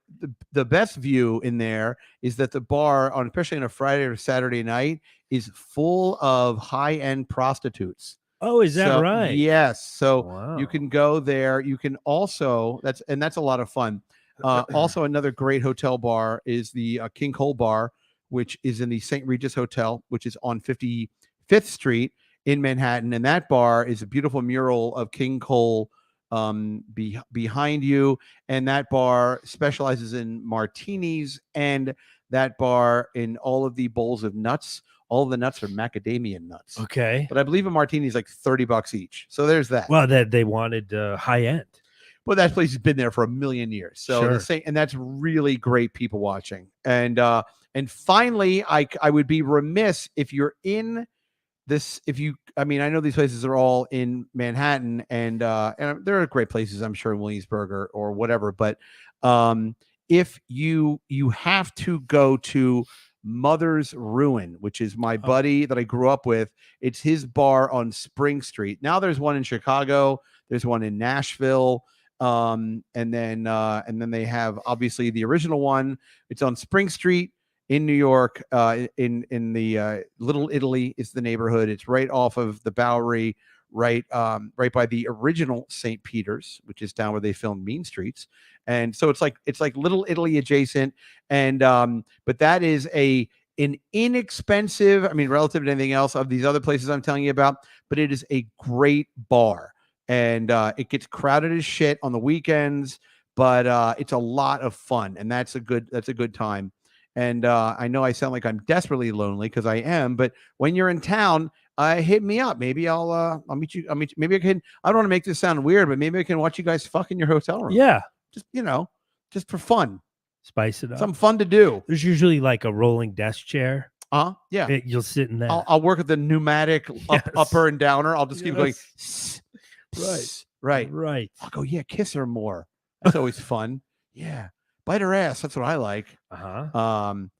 A: the best view in there is that the bar, on especially on a Friday or Saturday night, is full of high-end prostitutes.
B: Oh, is that right?
A: Yes. So you can go there. You can also, that's a lot of fun. Also, another great hotel bar is the King Cole Bar, which is in the St. Regis Hotel, which is on 55th Street in Manhattan. And that bar is a beautiful mural of King Cole behind you. And that bar specializes in martinis, and that bar in all of the bowls of nuts. All of the nuts are macadamia nuts.
B: Okay.
A: But I believe a martini is like $30 each. So there's that.
B: Well, that they wanted high end.
A: Well, that place has been there for a million years. So and that's really great people watching. And finally, I would be remiss if you're in this, I know these places are all in Manhattan, and there are great places, I'm sure, in Williamsburg or whatever. But if you have to go to Mother's Ruin, which is my buddy that I grew up with. It's his bar on Spring Street. Now there's one in Chicago. There's one in Nashville. And then they have obviously the original one. It's on Spring Street in New York, in the Little Italy is the neighborhood. It's right off of the Bowery, right by the original St. Peter's, which is down where they filmed Mean Streets. And so it's like Little Italy adjacent. And but that is an inexpensive, relative to anything else of these other places I'm telling you about, but it is a great bar. And it gets crowded as shit on the weekends, but it's a lot of fun, and that's a good time. And I know I sound like I'm desperately lonely, because I am, but when you're in town, hit me up. Maybe I'll meet you. Maybe I can. I don't want to make this sound weird, but maybe I can watch you guys fuck in your hotel room.
B: Yeah,
A: just for fun.
B: Spice it up.
A: Something fun to do.
B: There's usually like a rolling desk chair.
A: Yeah.
B: You'll sit in that.
A: I'll work at the pneumatic upper and downer. I'll just keep going. Right. I'll go, yeah, kiss her more. That's always fun. Yeah. Bite her ass. That's what I like.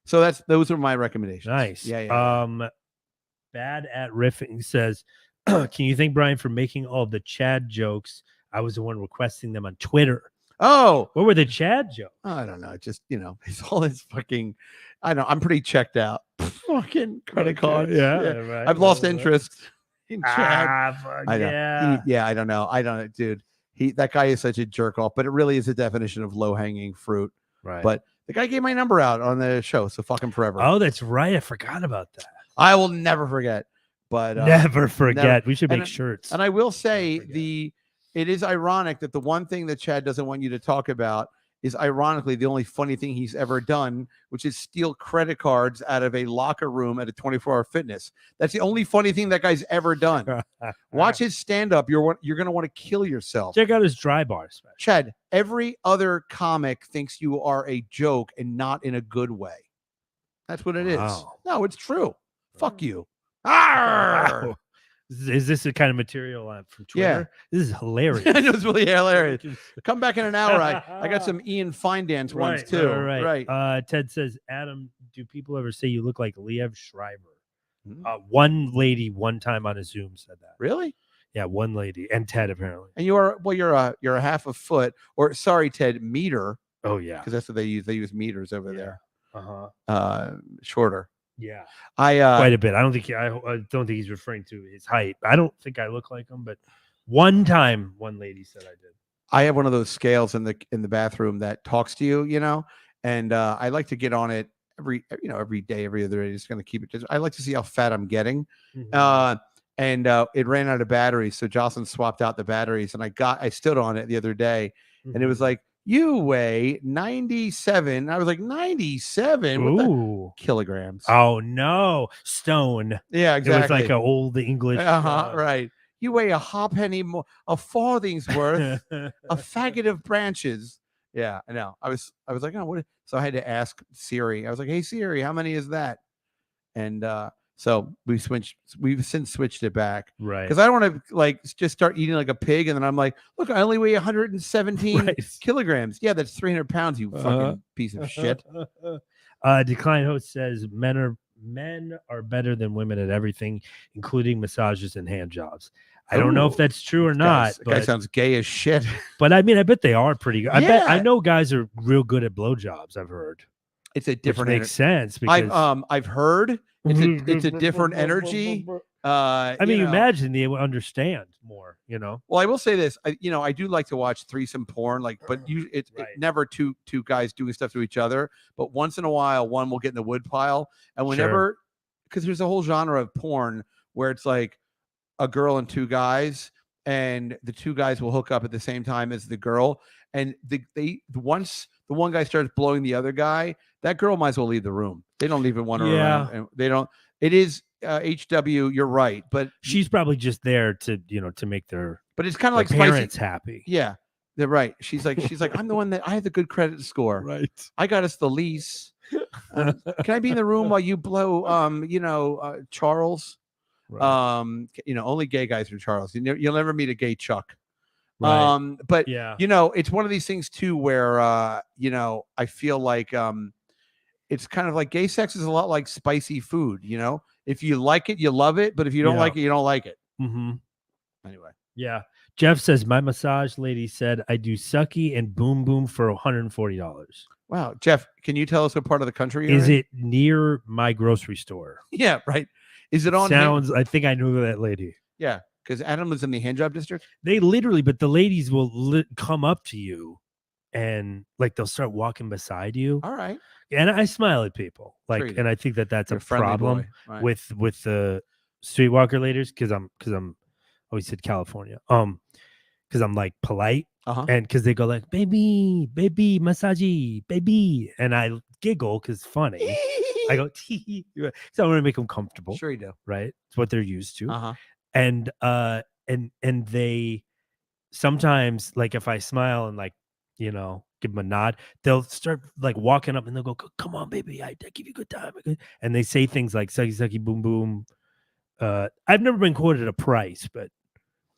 A: So those are my recommendations.
B: Nice.
A: Yeah.
B: Bad at Riffing says, can you thank Brian for making all the Chad jokes? I was the one requesting them on Twitter.
A: Oh,
B: what were the Chad jokes?
A: I don't know. Just, it's all this fucking, I know. I'm pretty checked out. Fucking credit cards.
B: Yeah. Right,
A: I've lost interest in Chad.
B: I know.
A: I don't know, dude. That guy is such a jerk off, but it really is a definition of low hanging fruit.
B: Right.
A: But the guy gave my number out on the show, so fuck him forever.
B: Oh, that's right. I forgot about that.
A: I will never forget. But
B: never forget. We should make shirts.
A: And I will say it is ironic that the one thing that Chad doesn't want you to talk about is ironically the only funny thing he's ever done, which is steal credit cards out of a locker room at a 24-hour fitness. That's the only funny thing that guy's ever done. Watch his stand-up. You're going to want to kill yourself.
B: Check out his dry bar special.
A: Chad, every other comic thinks you are a joke and not in a good way. That's what it is. No, it's true. Fuck you.
B: Wow. Is this the kind of material from Twitter?
A: Yeah.
B: This is hilarious.
A: I know, it's really hilarious. Come back in an hour. I got some Ian Fine-Dance ones too.
B: Right. Ted says, Adam, do people ever say you look like Liev Schreiber? One lady one time on a Zoom said that.
A: Really?
B: Yeah, one lady and Ted apparently.
A: And you're a half a foot, or sorry, Ted, meter,
B: Oh yeah,
A: because that's what they use. They use meters over there. Shorter.
B: Yeah,
A: I
B: quite a bit. I don't think he's referring to his height. I don't think I look like him, but one time one lady said I did.
A: I have one of those scales in the bathroom that talks to you, and I like to get on it every day, every other day. Just going to keep it. I like to see how fat I'm getting. And it ran out of batteries, so Jocelyn swapped out the batteries, and I stood on it the other day, and it was like, you weigh 97. I was like, 97
B: Ooh.
A: kilograms.
B: Oh no, stone.
A: Yeah, exactly.
B: It was like an old English.
A: Right. You weigh a halfpenny more, a farthing's worth, a faggot of branches. Yeah, I know. I was like, oh, what? So I had to ask Siri. I was like, hey Siri, how many is that? And so we've since switched it back,
B: right?
A: Because I don't want to like just start eating like a pig, and then I'm like, look, I only weigh 117 kilograms. Yeah, that's 300 pounds. You fucking piece of shit.
B: Decline host says men are better than women at everything, including massages and hand jobs. I don't know if that's true or not.
A: Guy sounds gay as shit.
B: But I mean, I bet they are pretty good. I know guys are real good at blowjobs. I've heard.
A: It's a different.
B: Which makes sense because
A: I've heard it's a different energy.
B: I mean, imagine they would understand more.
A: Well, I will say this. I do like to watch threesome porn, but it's never two guys doing stuff to each other. But once in a while, one will get in the wood pile, and whenever, because there's a whole genre of porn where it's like a girl and two guys, and the two guys will hook up at the same time as the girl, and once the one guy starts blowing the other guy, that girl might as well leave the room. They don't even want her around, and they don't. It is HW. You're right, but
B: she's probably just there to to make their.
A: But it's kind of like
B: parents happy.
A: Yeah, they're right. She's like I'm the one that I have the good credit score.
B: Right.
A: I got us the lease. Can I be in the room while you blow? Charles. Right. Only gay guys are Charles. You'll never meet a gay Chuck. Right. But it's one of these things too where I feel like it's kind of like gay sex is a lot like spicy food. If you like it, you love it, but if you don't like it, you don't like it. Anyway.
B: Yeah. Jeff says my massage lady said I do sucky and boom boom for $140.
A: Wow, Jeff, can you tell us what part of the country
B: is it near my grocery store?
A: Yeah, right. Is it on?
B: Sounds. I think I know that lady.
A: Yeah, because Adam lives in the hand job district.
B: They literally, but the ladies will come up to you, and like they'll start walking beside you.
A: All right.
B: And I smile at people, and I think that's a problem with the streetwalker ladies because I'm always said California because I'm like polite and because they go like baby massage baby, and I giggle because it's funny. I go so I want to make them comfortable.
A: Sure you do.
B: Right, it's what they're used to. And they sometimes, like, if I smile and give them a nod, they'll start like walking up and they'll go, come on baby, I give you a good time, and they say things like sucky sucky boom boom. I've never been quoted a price, but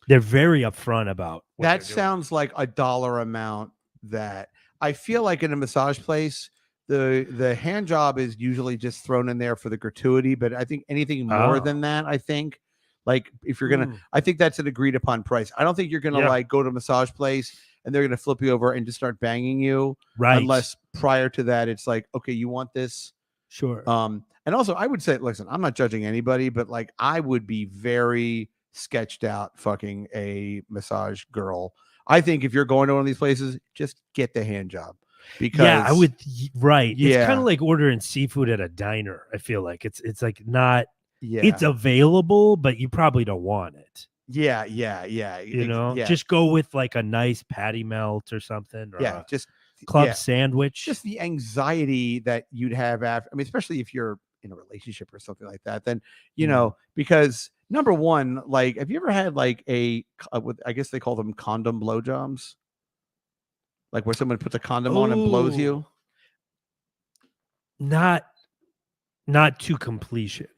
B: they're very upfront about
A: that. Sounds like a dollar amount that I feel like in a massage place the hand job is usually just thrown in there for the gratuity, but I think anything more than that, I think like if you're gonna I think that's an agreed upon price. I don't think you're gonna like go to a massage place and they're gonna flip you over and just start banging you,
B: right?
A: Unless prior to that it's like, okay, you want this?
B: Sure.
A: And also I would say, listen, I'm not judging anybody, but like I would be very sketched out fucking a massage girl. I think if you're going to one of these places, just get the hand job. Because
B: I would. Right. It's kind of like ordering seafood at a diner. I feel like it's like not. Yeah. It's available, but you probably don't want it.
A: Yeah.
B: Just go with like a nice patty melt or something. Or
A: just
B: club sandwich.
A: Just the anxiety that you'd have after. I mean, especially if you're in a relationship or something like that. Then because number one, like, have you ever had like I guess they call them condom blowjobs? Like where someone puts a condom on and blows you?
B: Not to completion.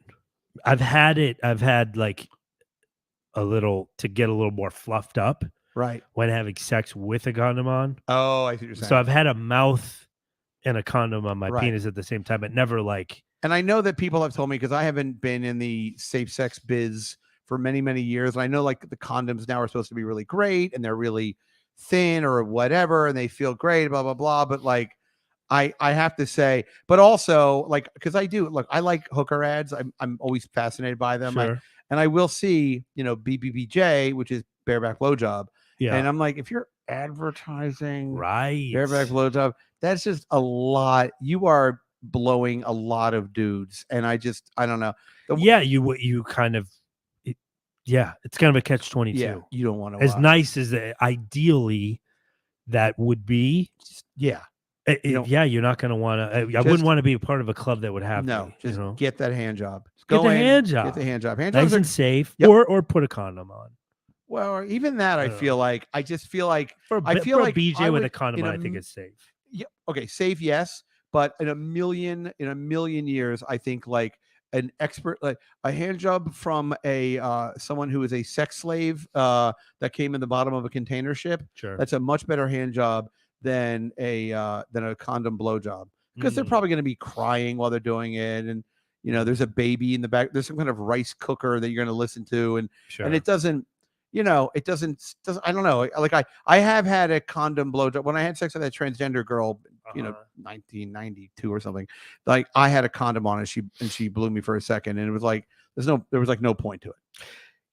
B: I've had like a little to get a little more fluffed up.
A: Right.
B: When having sex with a condom on.
A: Oh, I see what you're saying.
B: So I've had a mouth and a condom on my penis at the same time, but never like.
A: And I know that people have told me, because I haven't been in the safe sex biz for many, many years. And I know like the condoms now are supposed to be really great and they're really thin or whatever, and they feel great, blah, blah, blah. But like, I have to say, but also like, because I do look, I like hooker ads. I'm always fascinated by them.
B: Sure.
A: And I will see, BBBJ, which is bareback blowjob.
B: Yeah.
A: And I'm like, if you're advertising
B: Right.
A: bareback blowjob, that's just a lot. You are blowing a lot of dudes. And I don't know.
B: Yeah, you kind of it's kind of a catch-22.
A: Yeah, you don't want to
B: as nice as ideally that would be.
A: Yeah.
B: You're not going to want to. I wouldn't want to be a part of a club that would have me.
A: Just get that hand job.
B: Get the hand job.
A: Get the hand job. Hand
B: nice
A: jobs
B: and safe,
A: yep.
B: or put a condom on.
A: Well, even that, I feel like I just feel like
B: for
A: I feel like
B: BJ with a condom, I think it's safe.
A: Yeah, okay, safe, yes, but in a million years, I think like an expert, like a hand job from a someone who is a sex slave that came in the bottom of a container ship.
B: Sure,
A: that's a much better hand job than a condom blow job, because they're probably going to be crying while they're doing it, and there's a baby in the back. There's some kind of rice cooker that you're going to listen to, and it doesn't. It doesn't. I don't know. Like I have had a condom blowjob when I had sex with that transgender girl. 1992 or something. Like I had a condom on, and she blew me for a second, and it was like there was like no point to it.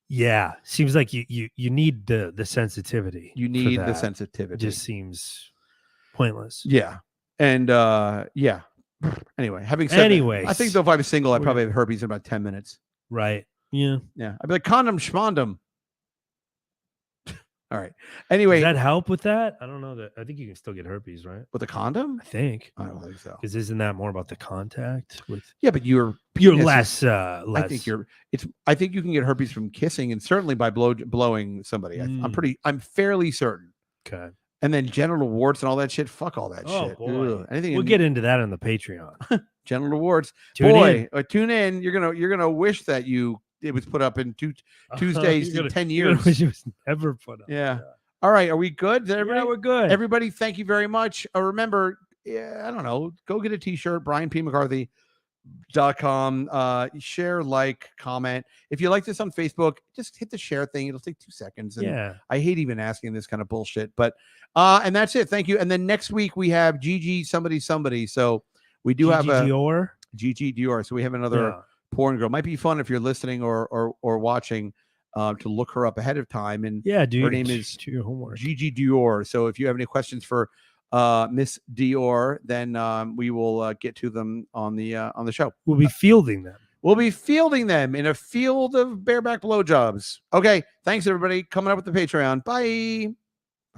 B: Yeah, seems like you need the sensitivity.
A: You need the sensitivity.
B: It just seems pointless.
A: Yeah, and yeah. Anyway, having said that, I think though if I was single, I'd probably have herpes in about 10 minutes.
B: Right. Yeah.
A: Yeah. I'd be like condom schmondom. All right. Anyway,
B: does that help with that? I don't know that. I think you can still get herpes, right?
A: With a condom?
B: I think.
A: I don't think so.
B: Because isn't that more about the contact with?
A: Yeah, but you're
B: less.
A: I think I think you can get herpes from kissing, and certainly by blowing somebody. I'm fairly certain.
B: Okay.
A: And then genital warts and all that shit. Fuck all that shit.
B: Boy. We'll get into that on the Patreon.
A: Genital warts. Tune in. You're gonna wish that it was put up in Tuesdays in 10 years.
B: Wish it was never put up.
A: Yeah. All right. Are we good?
B: Yeah, we're good.
A: Everybody, thank you very much. Remember, I don't know, go get a t-shirt, BrianPMcCarthy.com. Share, like, comment. If you like this on Facebook, just hit the share thing. It'll take 2 seconds. And I hate even asking this kind of bullshit, but and that's it. Thank you. And then next week we have Gigi somebody. So we do have Gigi Dior. So we have another porn girl. Might be fun if you're listening or watching to look her up ahead of time. And her name is Gigi Dior. So if you have any questions for Miss Dior, then we will get to them on the show.
B: We'll be fielding them.
A: We'll be fielding them in a field of bareback blowjobs. Okay, thanks everybody. Coming up with the Patreon. Bye.